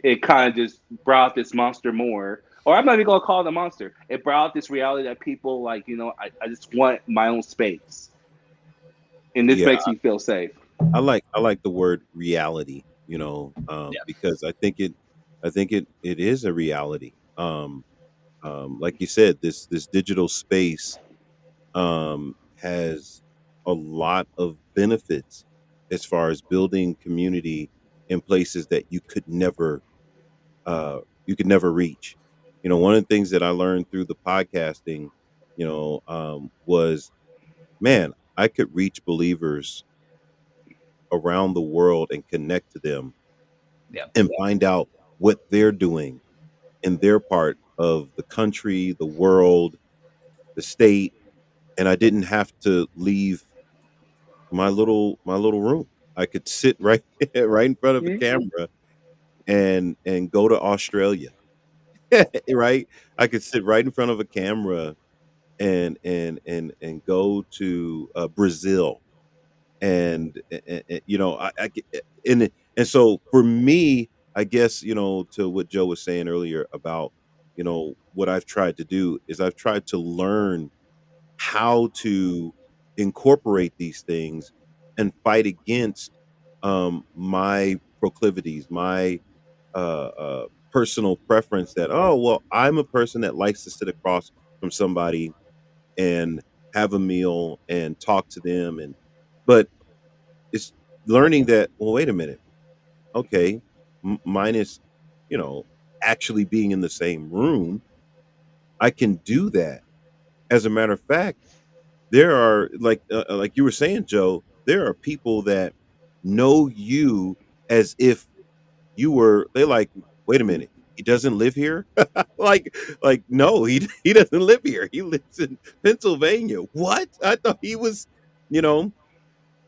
It kind of just brought this monster more, or I'm not even going to call it a monster. It brought this reality that people like, I just want my own space. And this Yeah, makes me feel safe. I like the word reality, because I think it is a reality. Like you said, this digital space has a lot of benefits as far as building community in places that you could never reach. one of the things that I learned through the podcasting, was, man, I could reach believers around the world and connect to them Yeah. and find out what they're doing in their part of the country, the world, the state, and I didn't have to leave my little room. I could sit right right in front of a Mhm. camera and go to Australia, right? I could sit right in front of a camera and go to Brazil, I and so for me, I guess, to what Joe was saying earlier about, what I've tried to do is I've tried to learn how to incorporate these things and fight against my proclivities, my personal preference that, oh, well, I'm a person that likes to sit across from somebody and have a meal and talk to them. But it's learning that, well, wait a minute. Okay. Minus, you know, actually being in the same room, I can do that. As a matter of fact, there are like you were saying, Joe, there are people that know you as if you were, they like, wait a minute, he doesn't live here? like no, he doesn't live here. He lives in Pennsylvania. What? I thought he was, you know,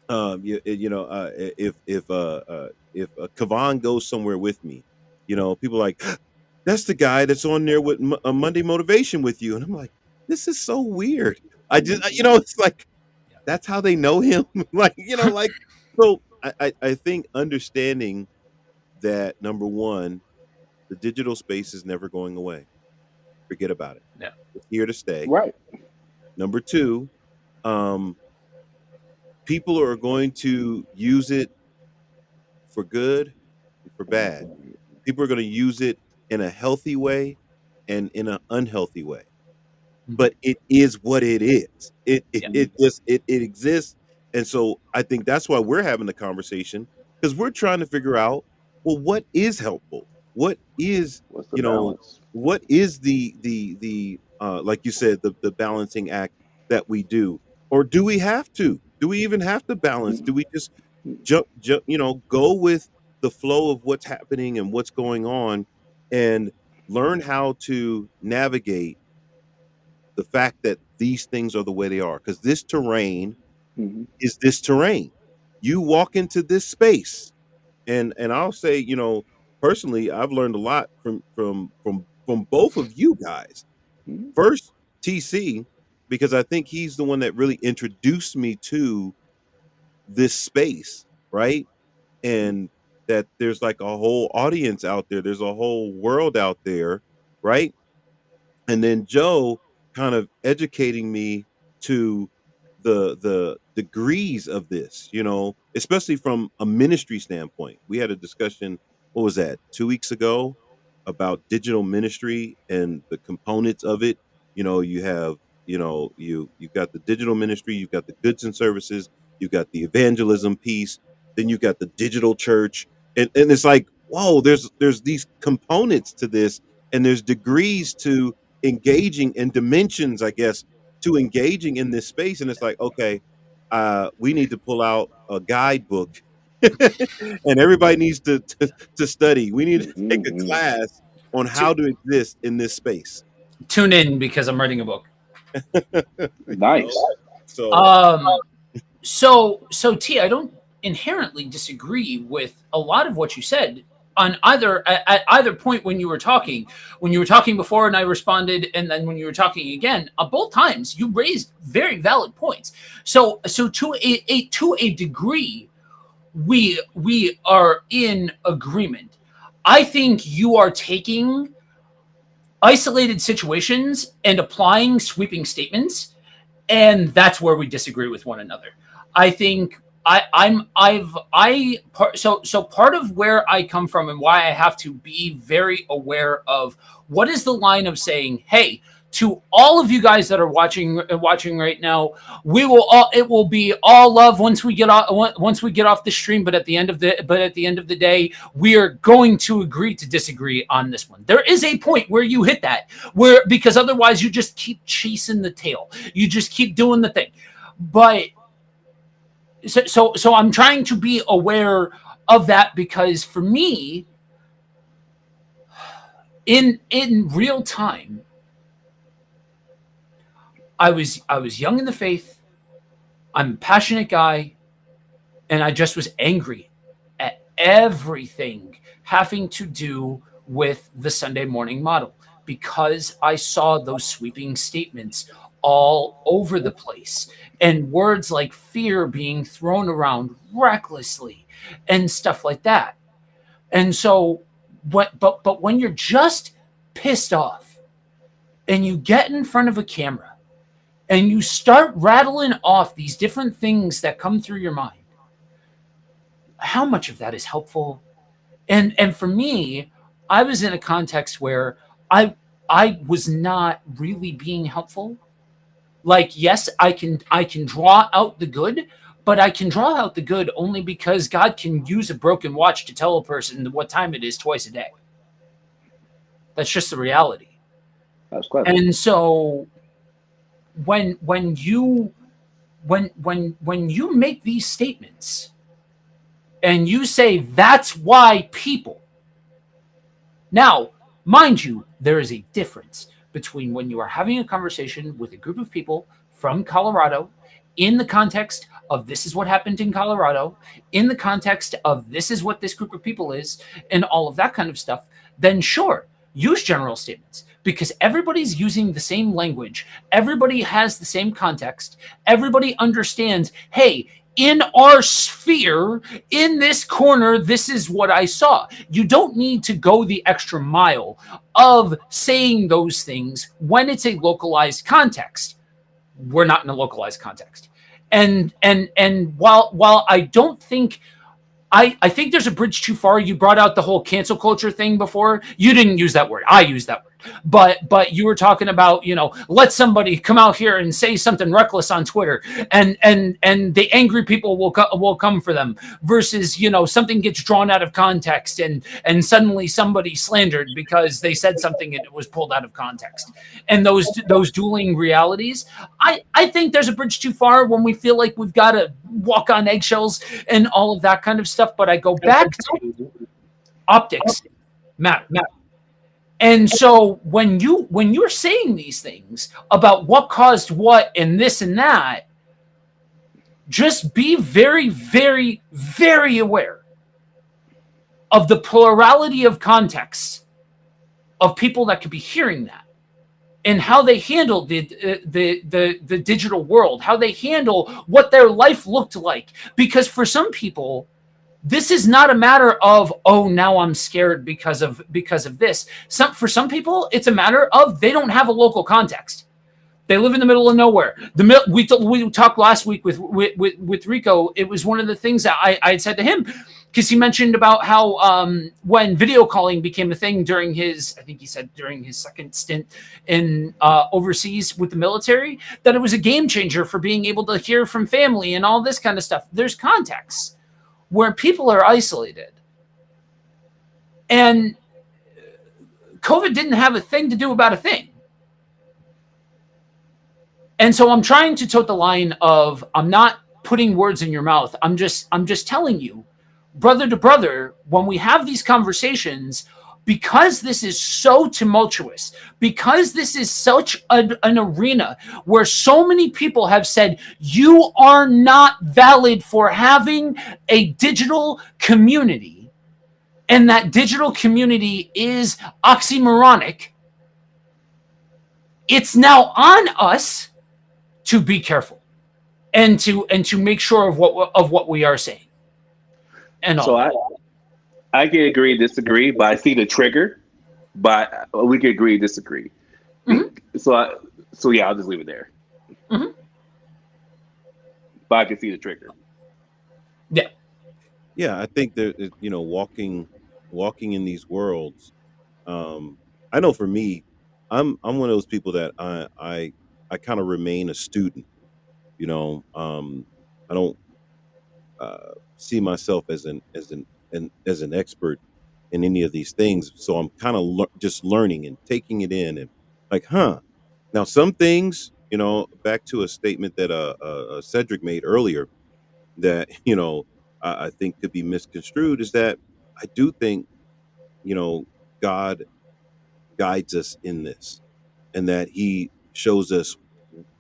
if Kavan goes somewhere with me, people like, that's the guy that's on there with Monday Motivation with you, and I'm like, this is so weird. It's like that's how they know him. Like so. I think understanding that, number one, the digital space is never going away. Forget about it. Yeah. It's here to stay. Right. Number two, um, people are going to use it for good and for bad. People are going to use it in a healthy way and in an unhealthy way. But it is what it is. It exists. And so I think that's why we're having the conversation, because we're trying to figure out, well, what is helpful? What is, What's the balance? what is the like you said, the balancing act that we do? Or do we have to? Do we even have to balance? Do we just jump, go with the flow of what's happening and what's going on and learn how to navigate the fact that these things are the way they are? Because this terrain Mhm. is this terrain. You walk into this space, and I'll say, personally, I've learned a lot from both of you guys. Mhm. First, TC, because I think he's the one that really introduced me to this space, right? And that there's like a whole audience out there, there's a whole world out there, right? And then Joe kind of educating me to the degrees of this, especially from a ministry standpoint. We had a discussion, what was that, 2 weeks ago, about digital ministry and the components of it. You have, you've got the digital ministry, you've got the goods and services, you've got the evangelism piece, then you've got the digital church. And it's like, whoa, there's these components to this, and there's degrees to engaging in dimensions, I guess, to engaging in this space. And it's like, okay, we need to pull out a guidebook and everybody needs to study. We need to take a Mhm. class on how to exist in this space. Tune in because I'm writing a book. Nice. So So T, I don't inherently disagree with a lot of what you said on at either point when you were talking. When you were talking before and I responded, and then when you were talking again, both times you raised very valid points. So to a degree, we are in agreement. I think you are taking isolated situations and applying sweeping statements, and that's where we disagree with one another. I think so part of where I come from and why I have to be very aware of what is the line of saying, hey, to all of you guys that are watching right now. It will be all love once we get off the stream. But at the end of the day, we are going to agree to disagree on this one. There is a point where you hit that, because otherwise you just keep chasing the tail. You just keep doing the thing. But so I'm trying to be aware of that, because for me, in real time, I was young in the faith. I'm a passionate guy, and I just was angry at everything having to do with the Sunday morning model, because I saw those sweeping statements all over the place, and words like fear being thrown around recklessly and stuff like that. And so but when you're just pissed off and you get in front of a camera and you start rattling off these different things that come through your mind, how much of that is helpful? And for me, I was in a context where I was not really being helpful. Like, yes, I can draw out the good, but I can draw out the good only because God can use a broken watch to tell a person what time it is twice a day. That's just the reality. That's clever. And so when you make these statements and you say that's why people, now, mind you, there is a difference between when you are having a conversation with a group of people from Colorado in the context of this is what happened in Colorado, in the context of this is what this group of people is, and all of that kind of stuff, then sure, use general statements, because everybody's using the same language. Everybody has the same context. Everybody understands, hey, in our sphere, in this corner, this is what I saw. You don't need to go the extra mile of saying those things when it's a localized context. We're not in a localized context. And while I don't think I think there's a bridge too far. You brought out the whole cancel culture thing before. You didn't use that word. I used that word. But you were talking about, let somebody come out here and say something reckless on Twitter, and the angry people will come for them, versus, something gets drawn out of context and suddenly somebody slandered because they said something and it was pulled out of context. And those dueling realities, I think there's a bridge too far when we feel like we've got to walk on eggshells and all of that kind of stuff. But I go back to optics matter. And so when you're saying these things about what caused what and this and that, just be very, very, very aware of the plurality of contexts of people that could be hearing that, and how they handle the digital world, how they handle what their life looked like. Because for some people, this is not a matter of, oh, now I'm scared because of this. For some people, it's a matter of they don't have a local context. They live in the middle of nowhere. We talked last week with Rico. It was one of the things that I had said to him, because he mentioned about how when video calling became a thing during his second stint in overseas with the military, that it was a game changer for being able to hear from family and all this kind of stuff. There's context where people are isolated. And COVID didn't have a thing to do about a thing. And so I'm trying to tote the line of, I'm not putting words in your mouth. I'm just telling you, brother to brother, when we have these conversations, because this is so tumultuous, because this is such an arena where so many people have said, you are not valid for having a digital community, and that digital community is oxymoronic, it's now on us to be careful and to make sure of what we are saying. And so I can agree, disagree, but I see the trigger. But we can agree, disagree. Mm-hmm. So yeah, I'll just leave it there. Mm-hmm. But I can see the trigger. Yeah, I think that walking in these worlds. I know for me, I'm one of those people that I kind of remain a student. You know, I don't see myself as an expert in any of these things. So I'm kind of just learning and taking it in and like, huh. Now some things, back to a statement that Cedric made earlier that I think could be misconstrued is that I do think God guides us in this and that He shows us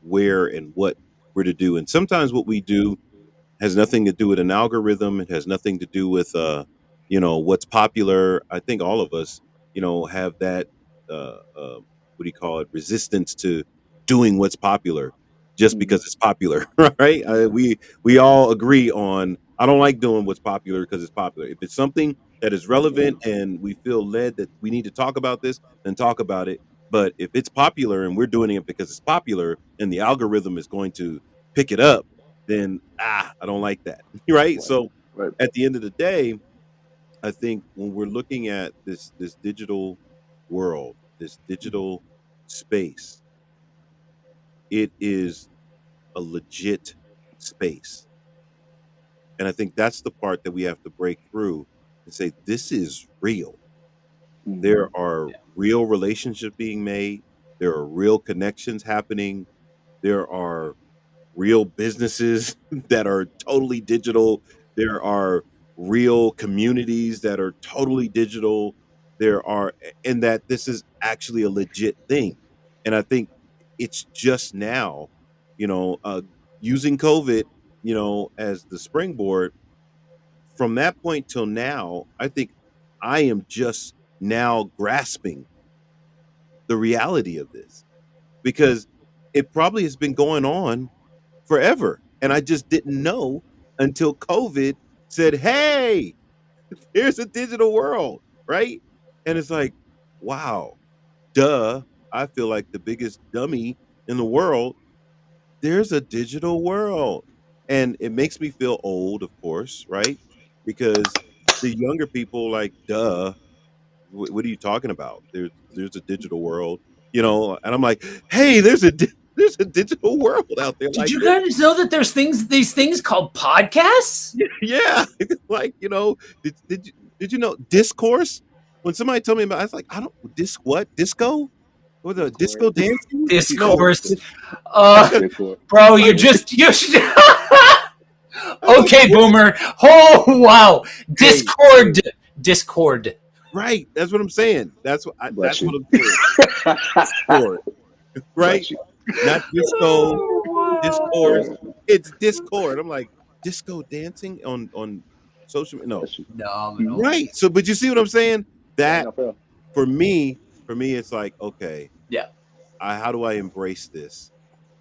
where and what we're to do. And sometimes what we do has nothing to do with an algorithm. It has nothing to do with what's popular. I think all of us, have that what do you call it? Resistance to doing what's popular just Mhm. because it's popular, right? We all agree on I don't like doing what's popular because it's popular. If it's something that is relevant and we feel led that we need to talk about this, then talk about it. But if it's popular and we're doing it because it's popular and the algorithm is going to pick it up, then I don't like that. Right. Right. So Right. at the end of the day, I think when we're looking at this digital world, this digital space, it is a legit space. And I think that's the part that we have to break through and say, this is real. There Mhm. are Yeah. real relationships being made. There are real connections happening. There are real businesses that are totally digital. There are real communities that are totally digital. There are, and that this is actually a legit thing. And I think it's just now, you know, uh, using COVID, as the springboard from that point till now, I think I am just now grasping the reality of this because it probably has been going on forever. And I just didn't know until COVID said, "Hey, here's a digital world," right? And it's like, wow, duh. I feel like the biggest dummy in the world. There's a digital world. And it makes me feel old, of course, right? Because the younger people like, duh, what are you talking about? There's a digital world, and I'm like, hey, there's a digital world out there Did like you this. guys know that there's these things called podcasts? Yeah, like did you know discourse? When somebody told me about, I was like, I don't disco? What the disco Discord. dancing? No, Discourse. Uh, Discord. bro, like you I'm like, okay, what? boomer. Oh wow, Hey, Discord, Discord. right? That's what I'm saying. Bless That's what you. I'm saying. Discord, right? Bless you. Not disco, Oh, discourse. Yeah. It's Discord. I'm like disco dancing on social. No, Bless you. wow, Mhm. phenomenal. right. So, but you see what I'm saying? Yeah, That no fail. for me, it's like, okay, Yeah. how do I embrace this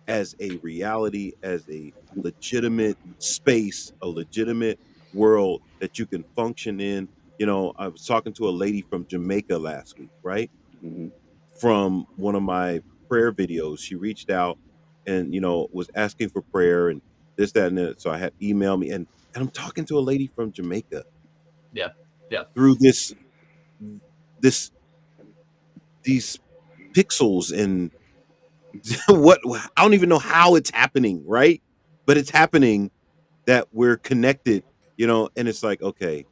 as a reality, as a legitimate space, a legitimate world that you can function in? I was talking to a lady from Jamaica last week, right? Mhm. From one of my prayer videos. She reached out and was asking for prayer and this, that, and that. So I had emailed me and I'm talking to a lady from Jamaica Yeah. Yeah. through this these pixels and what I don't even know how it's happening, right? But it's happening that we're connected, and it's like, okay,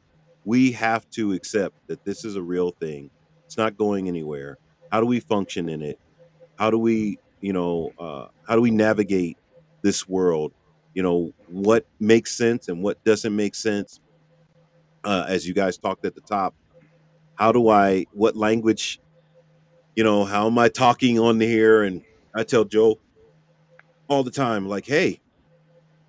we have to accept that this is a real thing. It's not going anywhere. How do we function in it? How do we navigate this world? What makes sense and what doesn't make sense? As you guys talked at the top, what language, how am I talking on here? And I tell Joe all the time, like, hey,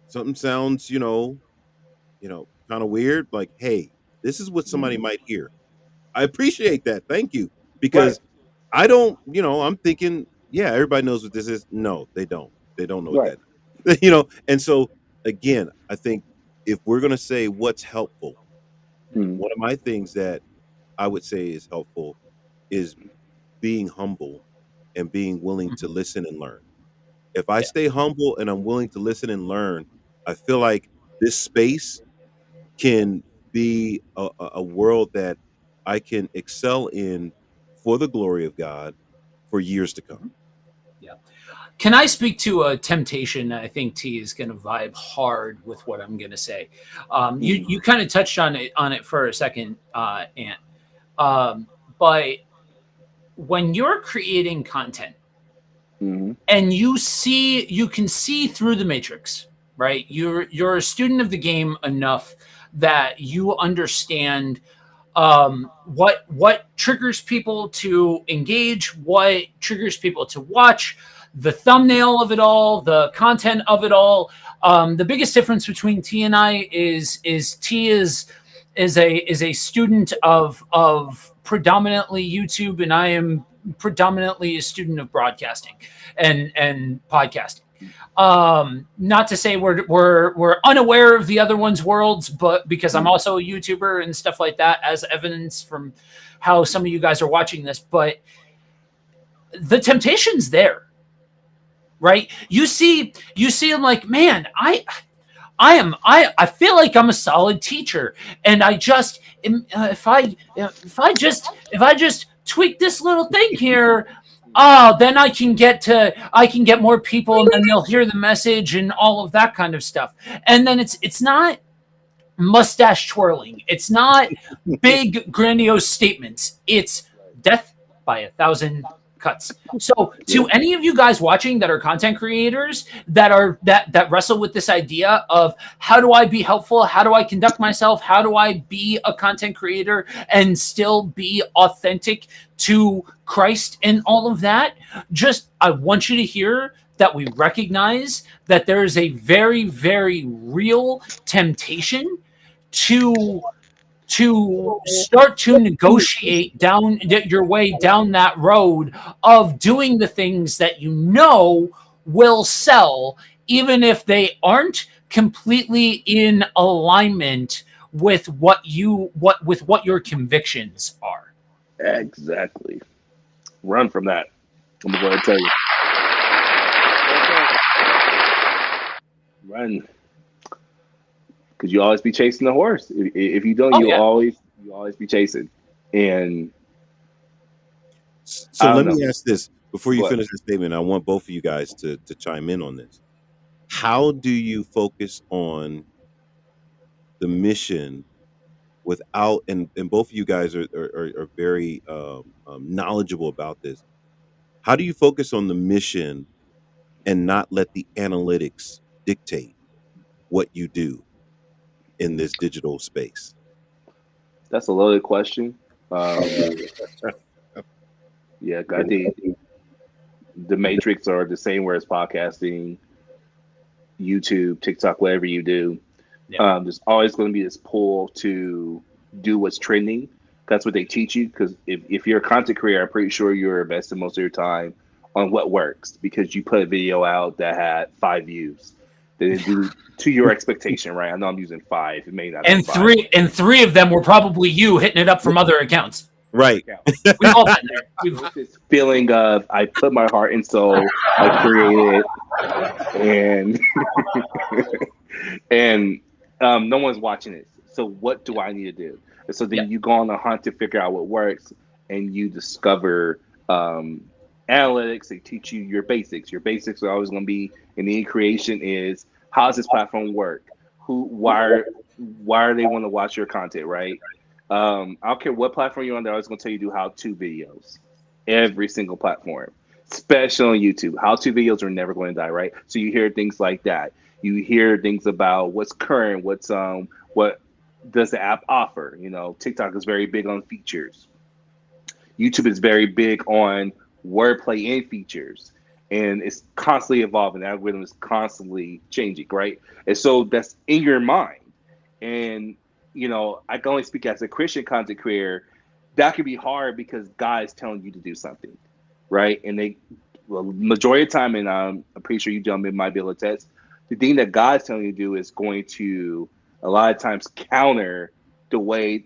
something sounds, kind of weird. Like, hey, this is what somebody Mhm. might hear. I appreciate that. Thank you. Right. Because I don't, I'm thinking, yeah, everybody knows what this is. No, they don't. They don't know what Right. that is. And so again, I think if we're gonna say what's helpful, Mhm. one of my things that I would say is helpful is being humble and being willing to Mhm. listen and learn. If I Yeah. stay humble and I'm willing to listen and learn, I feel like this space can be a world that I can excel in for the glory of God, for years to come. Yeah. Can I speak to a temptation? I think T is going to vibe hard with what I'm going to say. You kind of touched on it for a second, Ant. But when you're creating content and you can see through the matrix, right? You're a student of the game enough that you understand what triggers people to engage, what triggers people to watch, the thumbnail of it all, the content of it all. The biggest difference between T and I is T is a student of predominantly YouTube, and I am predominantly a student of broadcasting and podcasting. Not to say we're unaware of the other one's worlds, but because I'm also a YouTuber and stuff like that, as evidence from how some of you guys are watching this. But the temptation's there, right? You see I'm like, man, I feel like I'm a solid teacher, and I just if I just tweak this little thing here, then I can get more people, and then they'll hear the message and all of that kind of stuff. And then it's not mustache twirling, it's not big grandiose statements. It's death by 1,000 cuts. So to any of you guys watching that are content creators that wrestle with this idea of how do I be helpful, how do I conduct myself, how do I be a content creator and still be authentic to Christ and all of that, just I want you to hear that we recognize that there is a very, very real temptation to start to negotiate down your way down that road of doing the things that you know will sell, even if they aren't completely in alignment with what your convictions are. Exactly. Run from that. I'm gonna go ahead and tell you. Run. Because you always be chasing the horse. If you don't, you always be chasing. And so let me ask this before you finish the statement. I want both of you guys to chime in on this. How do you focus on the mission without, and both of you guys are very knowledgeable about this. How do you focus on the mission and not let the analytics dictate what you do in this digital space? That's a loaded question. Yeah, I think the matrix are the same way as podcasting, YouTube, TikTok, whatever you do. Yeah. There's always going to be this pull to do what's trending. That's what they teach you. Because if you're a content creator, I'm pretty sure you're investing most of your time on what works, because you put a video out that had 5 views. They didn't do to your expectation, right? I know I'm using 5. It may not. And three of them were probably you hitting it up from other accounts. Right. We've all been there. This feeling of I put my heart and soul, I created, and no one's watching it. So what do I need to do? And so then you go on a hunt to figure out what works, and you discover analytics. They teach you your basics. Your basics are always going to be in the creation is, how does this platform work? Why are they want to watch your content, right? I don't care what platform you're on, they're always going to tell you to do how-to videos. Every single platform, especially on YouTube. How-to videos are never going to die, right? So you hear things like that. You hear things about what's current, what does the app offer? You know, TikTok is very big on features. YouTube is very big on wordplay and features. And it's constantly evolving. The algorithm is constantly changing, right? And so that's in your mind. And you know, I can only speak as a Christian content creator. That can be hard because God is telling you to do something, right? And majority of the time, and I'm pretty sure you gentlemen might be able to attest, the thing that God's telling you to do is going to a lot of times counter the way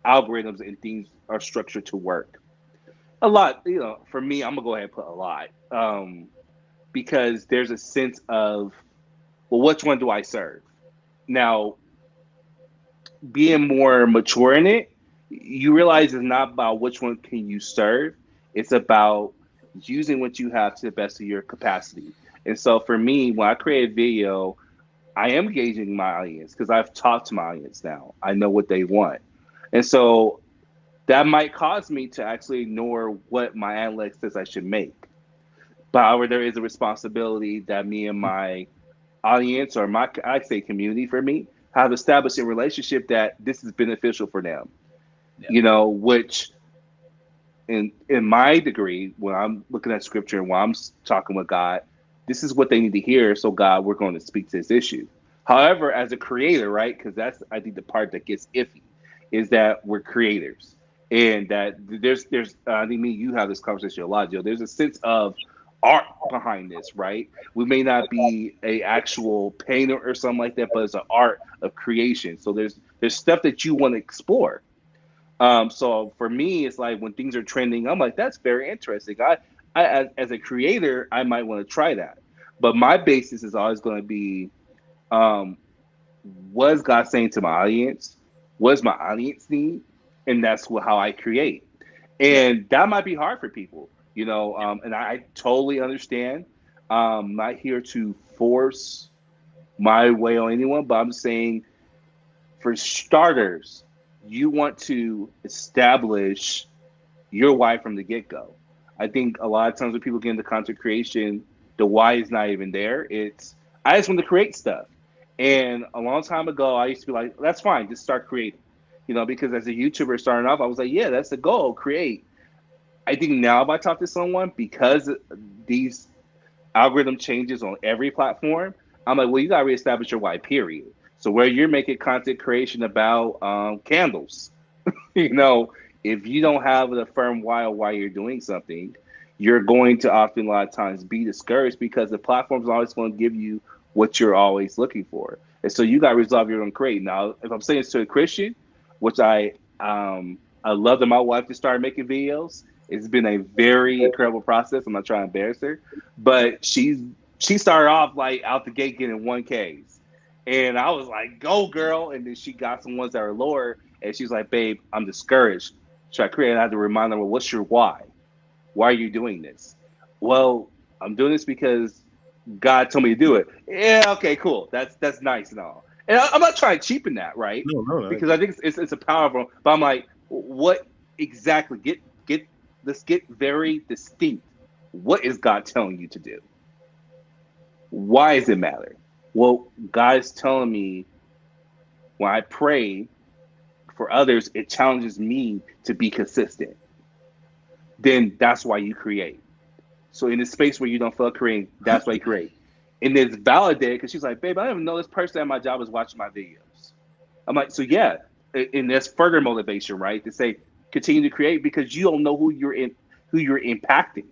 algorithms and things are structured to work. A lot, you know, for me, I'm gonna go ahead and put a lot, because there's a sense of, well, which one do I serve? Now, being more mature in it, you realize it's not about which one can you serve. It's about using what you have to the best of your capacity. And so for me, when I create a video, I am gauging my audience because I've talked to my audience now. I know what they want. And so that might cause me to actually ignore what my analytics says I should make. But however, there is a responsibility that me and my audience, or my, I'd say community for me, have established a relationship that this is beneficial for them. Yeah. You know, which in my degree, when I'm looking at scripture and when I'm talking with God, this is what they need to hear. So God, we're going to speak to this issue. However, as a creator, right? Because that's, I think, the part that gets iffy is that we're creators, and that there's I think me and you have this conversation a lot, Joe. There's a sense of art behind this, right? We may not be a actual painter or something like that, but it's an art of creation. So there's stuff that you want to explore. So for me, it's like when things are trending, I'm like, that's very interesting. I as a creator, I might want to try that. But my basis is always going to be, um, what is God saying to my audience? What does my audience need? And that's how I create. And that might be hard for people, you know, and I totally understand. Not here to force my way on anyone, but I'm saying for starters, you want to establish your why from the get go. I think a lot of times when people get into content creation, the why is not even there. It's, I just want to create stuff. And a long time ago, I used to be like, that's fine, just start creating. You know, because as a YouTuber starting off, I was like, yeah, that's the goal, create. I think now if I talk to someone, because these algorithm changes on every platform, I'm like, well, you got to reestablish your why, period. So where you're making content creation about candles, you know, if you don't have a firm why of why you're doing something, you're going to often a lot of times be discouraged because the platform's always going to give you what you're always looking for. And so you got to resolve your own create. Now, if I'm saying this to a Christian, which I love that my wife just started making videos. It's been a very incredible process. I'm not trying to embarrass her, but she started off like out the gate getting 1Ks. And I was like, go girl. And then she got some ones that are lower. And she's like, babe, I'm discouraged. Should I create? And I had to remind her, well, what's your why? Why are you doing this? Well, I'm doing this because God told me to do it. Yeah, okay, cool. That's nice and all. And I'm not trying to cheapen that, right? No. Because I think it's a powerful. But I'm like, what exactly? Let's get very distinct. What is God telling you to do? Why does it matter? Well, God is telling me when I pray for others, it challenges me to be consistent. Then that's why you create. So in a space where you don't feel like creating, that's why you create. And it's validated because she's like, babe, I don't even know this person at my job is watching my videos. I'm like, so yeah, and that's further motivation, right? To say continue to create because you don't know who you're impacting.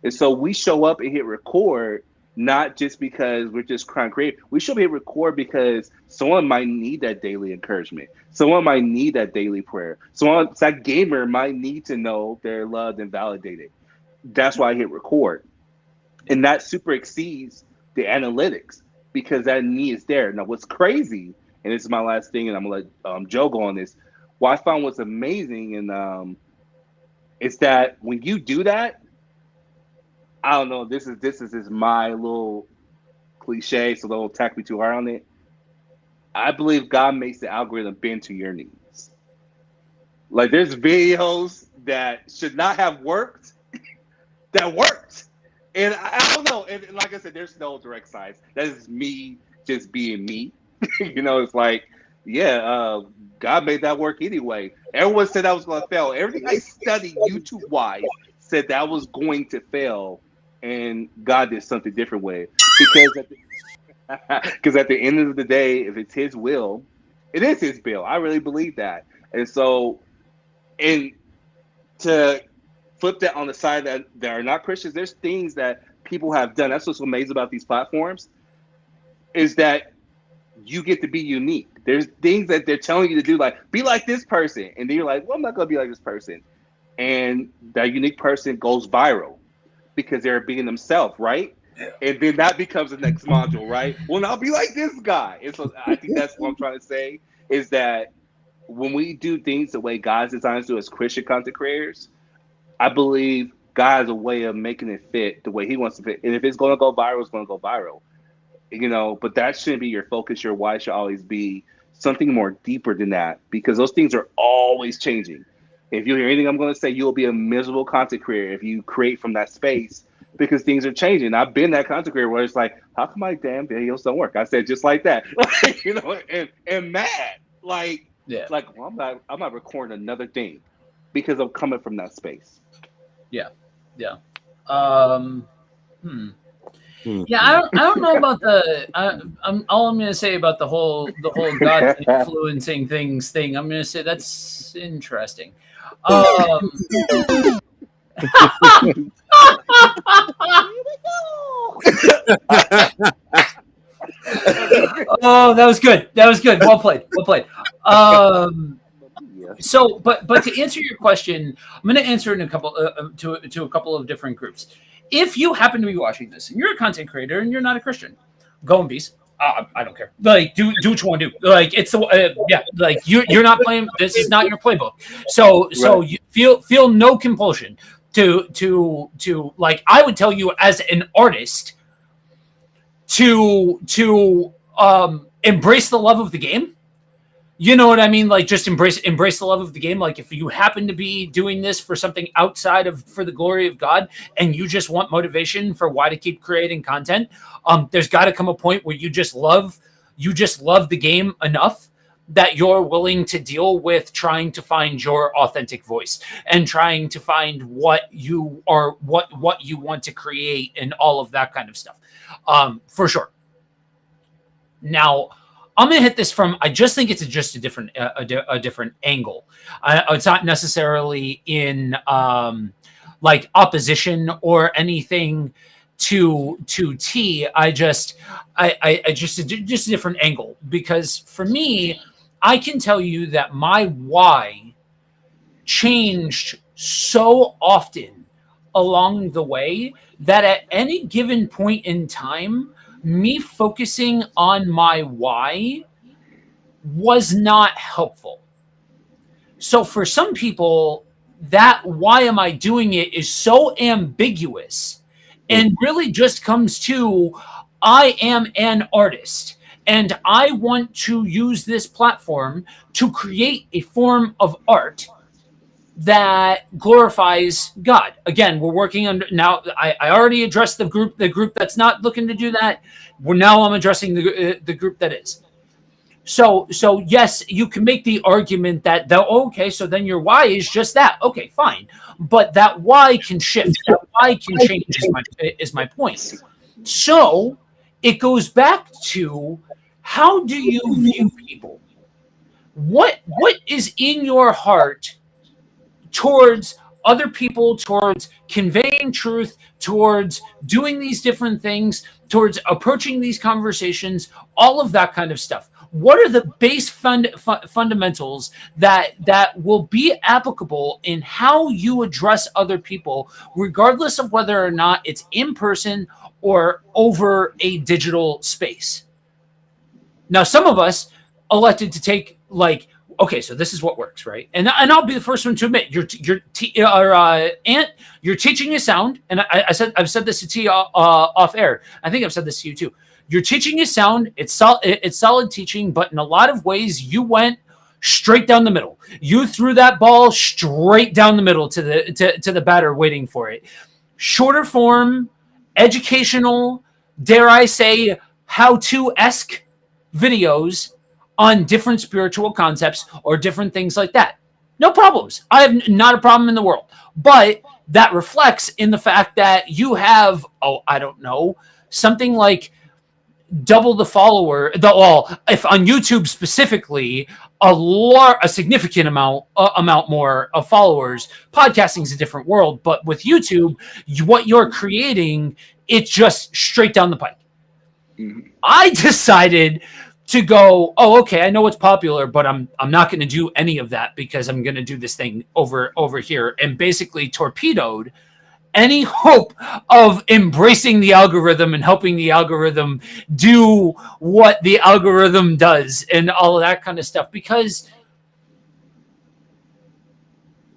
And so we show up and hit record not just because we're just trying to create. We should be able to record because someone might need that daily encouragement. Someone might need that daily prayer. That gamer might need to know they're loved and validated. That's why I hit record. And that super exceeds the analytics because that need is there. Now, what's crazy, and this is my last thing, and I'm going to let Joe go on this. What I found was amazing, and it's that when you do that, I don't know, this is my little cliche, so don't attack me too hard on it. I believe God makes the algorithm bend to your needs. Like there's videos that should not have worked that worked. And I don't know. And like I said, there's no direct science. That is me just being me. You know, it's like, yeah, God made that work anyway. Everyone said that was going to fail. Everything I studied YouTube-wise said that was going to fail. And God did something different with it. Because at the end of the day, if it's his will, it is his will. I really believe that. And so, and to flip that on the side that are not Christians, there's things that people have done. That's what's amazing about these platforms is that you get to be unique. There's things that they're telling you to do, like be like this person. And then you're like, well, I'm not going to be like this person. And that unique person goes viral because they're being themselves, right? Yeah. And then that becomes the next module, right? Well, now be like this guy. And so I think that's what I'm trying to say is that when we do things the way God's designed us to as Christian content creators, I believe God has a way of making it fit the way He wants to fit. And if it's going to go viral, it's going to go viral. But that shouldn't be your focus. Your why should always be something more deeper than that, because those things are always changing. If you hear anything I'm going to say, you'll be a miserable content creator if you create from that space, because things are changing. I've been that content creator where it's like, how come my damn videos don't work? I said just like that, and mad, well, I'm not recording another thing because I'm coming from that space. Yeah. Yeah, I don't know about all I'm going to say about the whole God influencing things thing. I'm going to say that's interesting. Oh, that was good. Well played. So, but to answer your question, I'm going to answer in a couple to a couple of different groups. If you happen to be watching this and you're a content creator and you're not a Christian, go in peace. I don't care. Like, do what you want to do. Like, it's like you're not playing. This is not your playbook. So you feel no compulsion to like. I would tell you as an artist to embrace the love of the game. You know what I mean? Like, just embrace the love of the game. Like, if you happen to be doing this for something outside of for the glory of God, and you just want motivation for why to keep creating content, there's got to come a point where you just love the game enough that you're willing to deal with trying to find your authentic voice and trying to find what you are, what you want to create, and all of that kind of stuff. For sure. Now, I'm gonna hit this from. I just think it's just a different angle. It's not necessarily in like opposition or anything to T. I just a different angle, because for me, I can tell you that my why changed so often along the way that at any given point in time, me focusing on my why was not helpful. So for some people, that why am I doing it is so ambiguous and really just comes to, I am an artist and I want to use this platform to create a form of art that glorifies God. Again, we're working on now. I already addressed the group that's not looking to do that. I'm addressing the group that is. So yes, you can make the argument that okay, so then your why is just that. Okay, fine, but that why can shift. That why can change. Is my point. So it goes back to, how do you view people? What is in your heart towards other people, towards conveying truth, towards doing these different things, towards approaching these conversations, all of that kind of stuff? What are the base fundamentals that will be applicable in how you address other people, regardless of whether or not it's in person or over a digital space? Now, some of us elected to take, like, okay, so this is what works, right? And I'll be the first one to admit, Ant, you're teaching a sound, and I've said this to T off air. I think I've said this to you too. You're teaching a sound. It's solid teaching, but in a lot of ways, you went straight down the middle. You threw that ball straight down the middle to the batter, waiting for it. Shorter form, educational, dare I say, how-to-esque videos on different spiritual concepts or different things like that. No problems. I have not a problem in the world. But that reflects in the fact that you have, I don't know, something like double the follower. If on YouTube specifically, a significant amount more of followers. Podcasting is a different world, but with YouTube, what you're creating, it's just straight down the pike. Mm-hmm. I decided to go, okay, I know what's popular, but I'm not going to do any of that because I'm going to do this thing over here, and basically torpedoed any hope of embracing the algorithm and helping the algorithm do what the algorithm does and all of that kind of stuff, because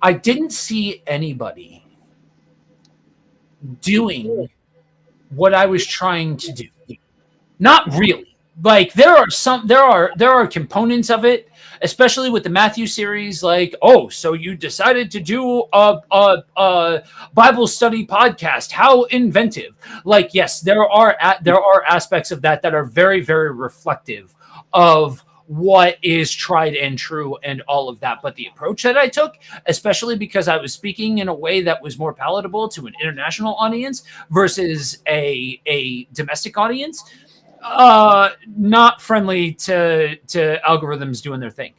I didn't see anybody doing what I was trying to do. Not really. Like there are components of it, especially with the Matthew series. Like, oh, so you decided to do a Bible study podcast? How inventive! Like, yes, there are aspects of that are very very reflective of what is tried and true and all of that. But the approach that I took, especially because I was speaking in a way that was more palatable to an international audience versus a domestic audience, not friendly to algorithms doing their thing.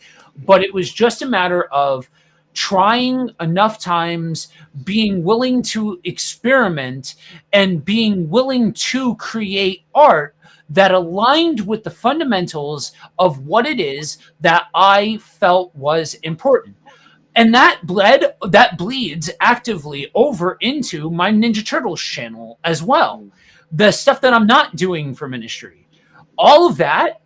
But it was just a matter of trying enough times, being willing to experiment, and being willing to create art that aligned with the fundamentals of what it is that I felt was important. And that bleeds actively over into my Ninja Turtles channel as well. The stuff that I'm not doing for ministry. All of that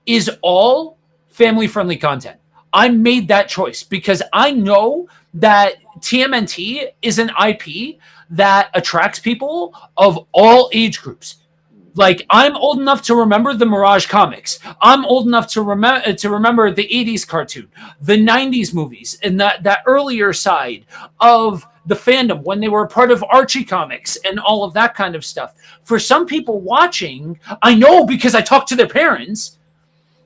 is all family-friendly content. I made that choice because I know that TMNT is an IP that attracts people of all age groups. Like, I'm old enough to remember the Mirage comics. I'm old enough to remember the 80s cartoon, the 90s movies, and that earlier side of the fandom when they were part of Archie comics and all of that kind of stuff. For some people watching, I know because I talk to their parents,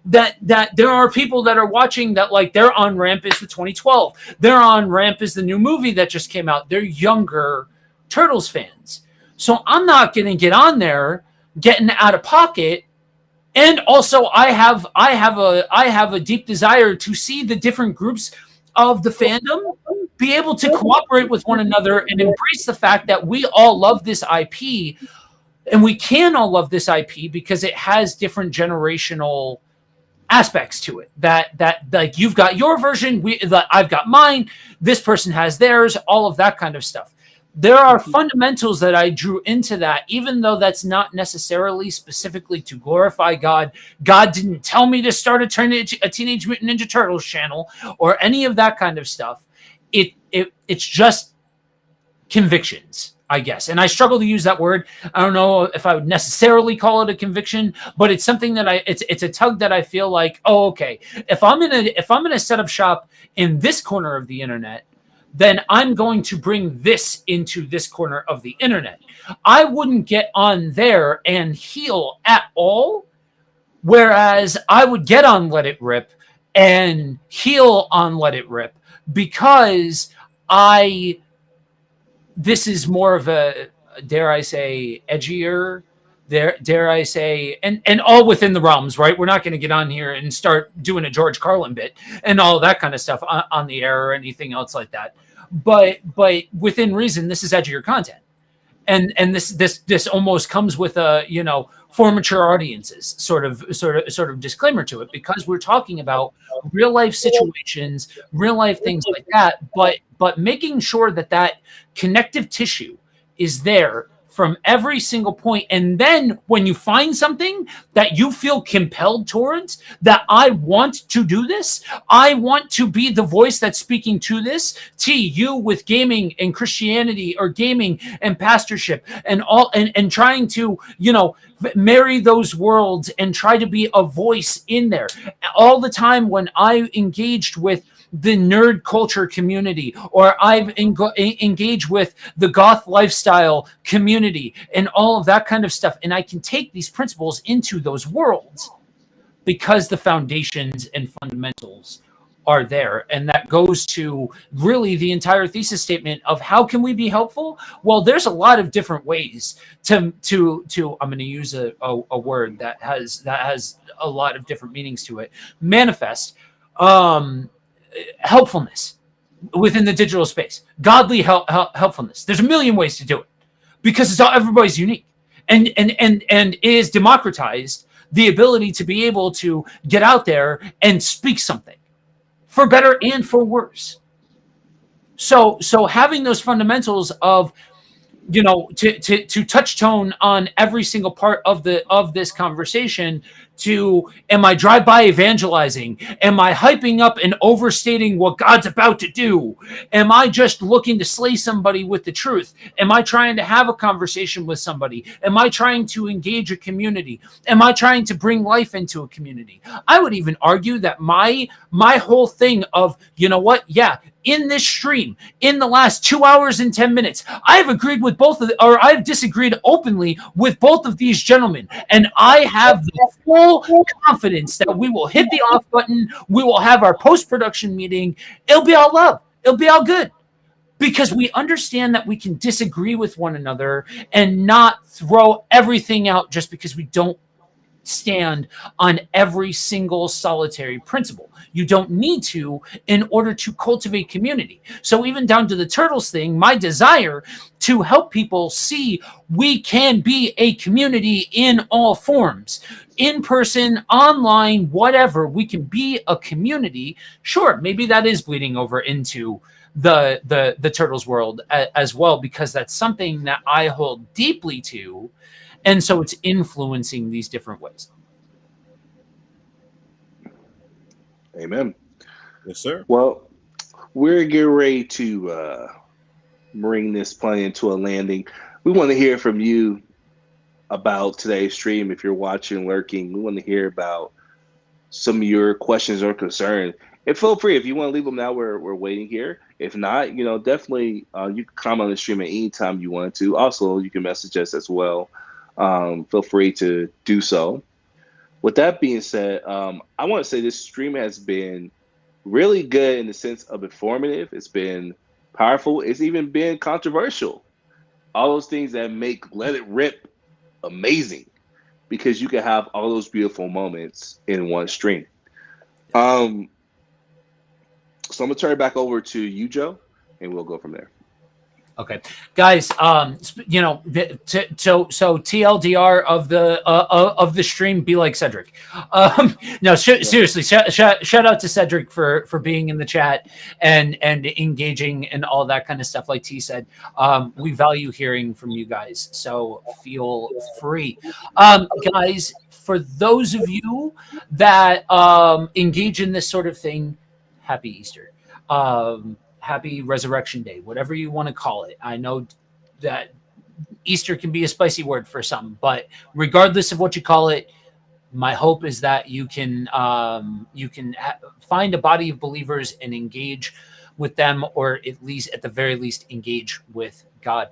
that there are people that are watching that, like, they're on Rampus for 2012. They're on Rampus, the new movie that just came out. They're younger Turtles fans. So I'm not going to get on there getting out of pocket. And also I have a deep desire to see the different groups of the fandom be able to cooperate with one another and embrace the fact that we all love this IP, and we can all love this IP because it has different generational aspects to it. That like, you've got your version, I've got mine, this person has theirs, all of that kind of stuff. There are fundamentals that I drew into that, even though that's not necessarily specifically to glorify God. God didn't tell me to start a Teenage Mutant Ninja Turtles channel or any of that kind of stuff. It's just convictions, I guess. And I struggle to use that word. I don't know if I would necessarily call it a conviction, but it's something that it's a tug that I feel like, oh, okay, if I'm gonna set up shop in this corner of the internet, then I'm going to bring this into this corner of the internet. I wouldn't get on there and heal at all, whereas I would get on Let It Rip and heal on Let It Rip because this is more of a, dare I say, edgier, dare I say, and all within the realms, right? We're not going to get on here and start doing a George Carlin bit and all that kind of stuff on the air or anything else like that. But within reason, this is edgier content, and this almost comes with a, you know, for mature audiences sort of disclaimer to it, because we're talking about real life situations, real life things like that, but making sure that connective tissue is there from every single point. And then when you find something that you feel compelled towards, that I want to do this, I want to be the voice that's speaking to this, you with gaming and Christianity, or gaming and pastorship, and all, and trying to, you know, marry those worlds and try to be a voice in there. All the time when I engaged with the nerd culture community, or I've engaged with the goth lifestyle community and all of that kind of stuff, and I can take these principles into those worlds because the foundations and fundamentals are there. And that goes to really the entire thesis statement of how can we be helpful? Well, there's a lot of different ways to I'm going to use a word that has a lot of different meanings to it. Manifest helpfulness within the digital space, godly helpfulness. There's a million ways to do it because everybody's unique, and it is democratized the ability to be able to get out there and speak something, for better and for worse. So having those fundamentals of, you know, to touch tone on every single part of this conversation, am I drive-by evangelizing? Am I hyping up and overstating what God's about to do? Am I just looking to slay somebody with the truth? Am I trying to have a conversation with somebody? Am I trying to engage a community? Am I trying to bring life into a community? I would even argue that my whole thing of, you know what? Yeah, in this stream, in the last 2 hours and 10 minutes, I've agreed with I've disagreed openly with both of these gentlemen. And I have the full confidence that we will hit the off button. We will have our post-production meeting. It'll be all love. It'll be all good. Because we understand that we can disagree with one another and not throw everything out just because we don't stand on every single solitary principle. You don't need to in order to cultivate community. So even down to the turtles thing, my desire to help people see we can be a community in all forms, in person, online, whatever, we can be a community. Sure, maybe that is bleeding over into the turtles world as well, because that's something that I hold deeply to. And so it's influencing these different ways. Amen. Yes, sir. Well, we're getting ready to bring this plane into a landing. We want to hear from you about today's stream. If you're watching, lurking, we want to hear about some of your questions or concerns. And feel free, if you want to leave them now, we're waiting here. If not, definitely you can comment on the stream at any time you want to. Also, you can message us as well. Feel free to do so. With that being said, I want to say this stream has been really good in the sense of informative. It's been powerful. It's even been controversial. All those things that make Let It Rip amazing, because you can have all those beautiful moments in one stream. So I'm gonna turn it back over to you, Joe, and we'll go from there. Okay, guys. So TLDR of the stream, be like Cedric. No, seriously, shout out to Cedric for being in the chat and engaging and all that kind of stuff. Like T said, we value hearing from you guys, so feel free, guys. For those of you that engage in this sort of thing, happy Easter. Happy Resurrection Day, whatever you want to call it. I know that Easter can be a spicy word for some, but regardless of what you call it, my hope is that you can find a body of believers and engage with them, or at the very least engage with God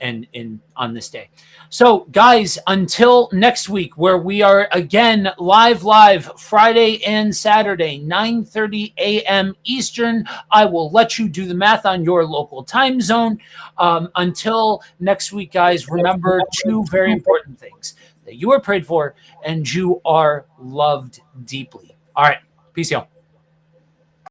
and on this day. So guys, until next week, where we are again live Friday and Saturday, 9:30 a.m. Eastern. I will let you do the math on your local time zone. Until next week, guys, remember two very important things: that you are prayed for and you are loved deeply. All right, peace out.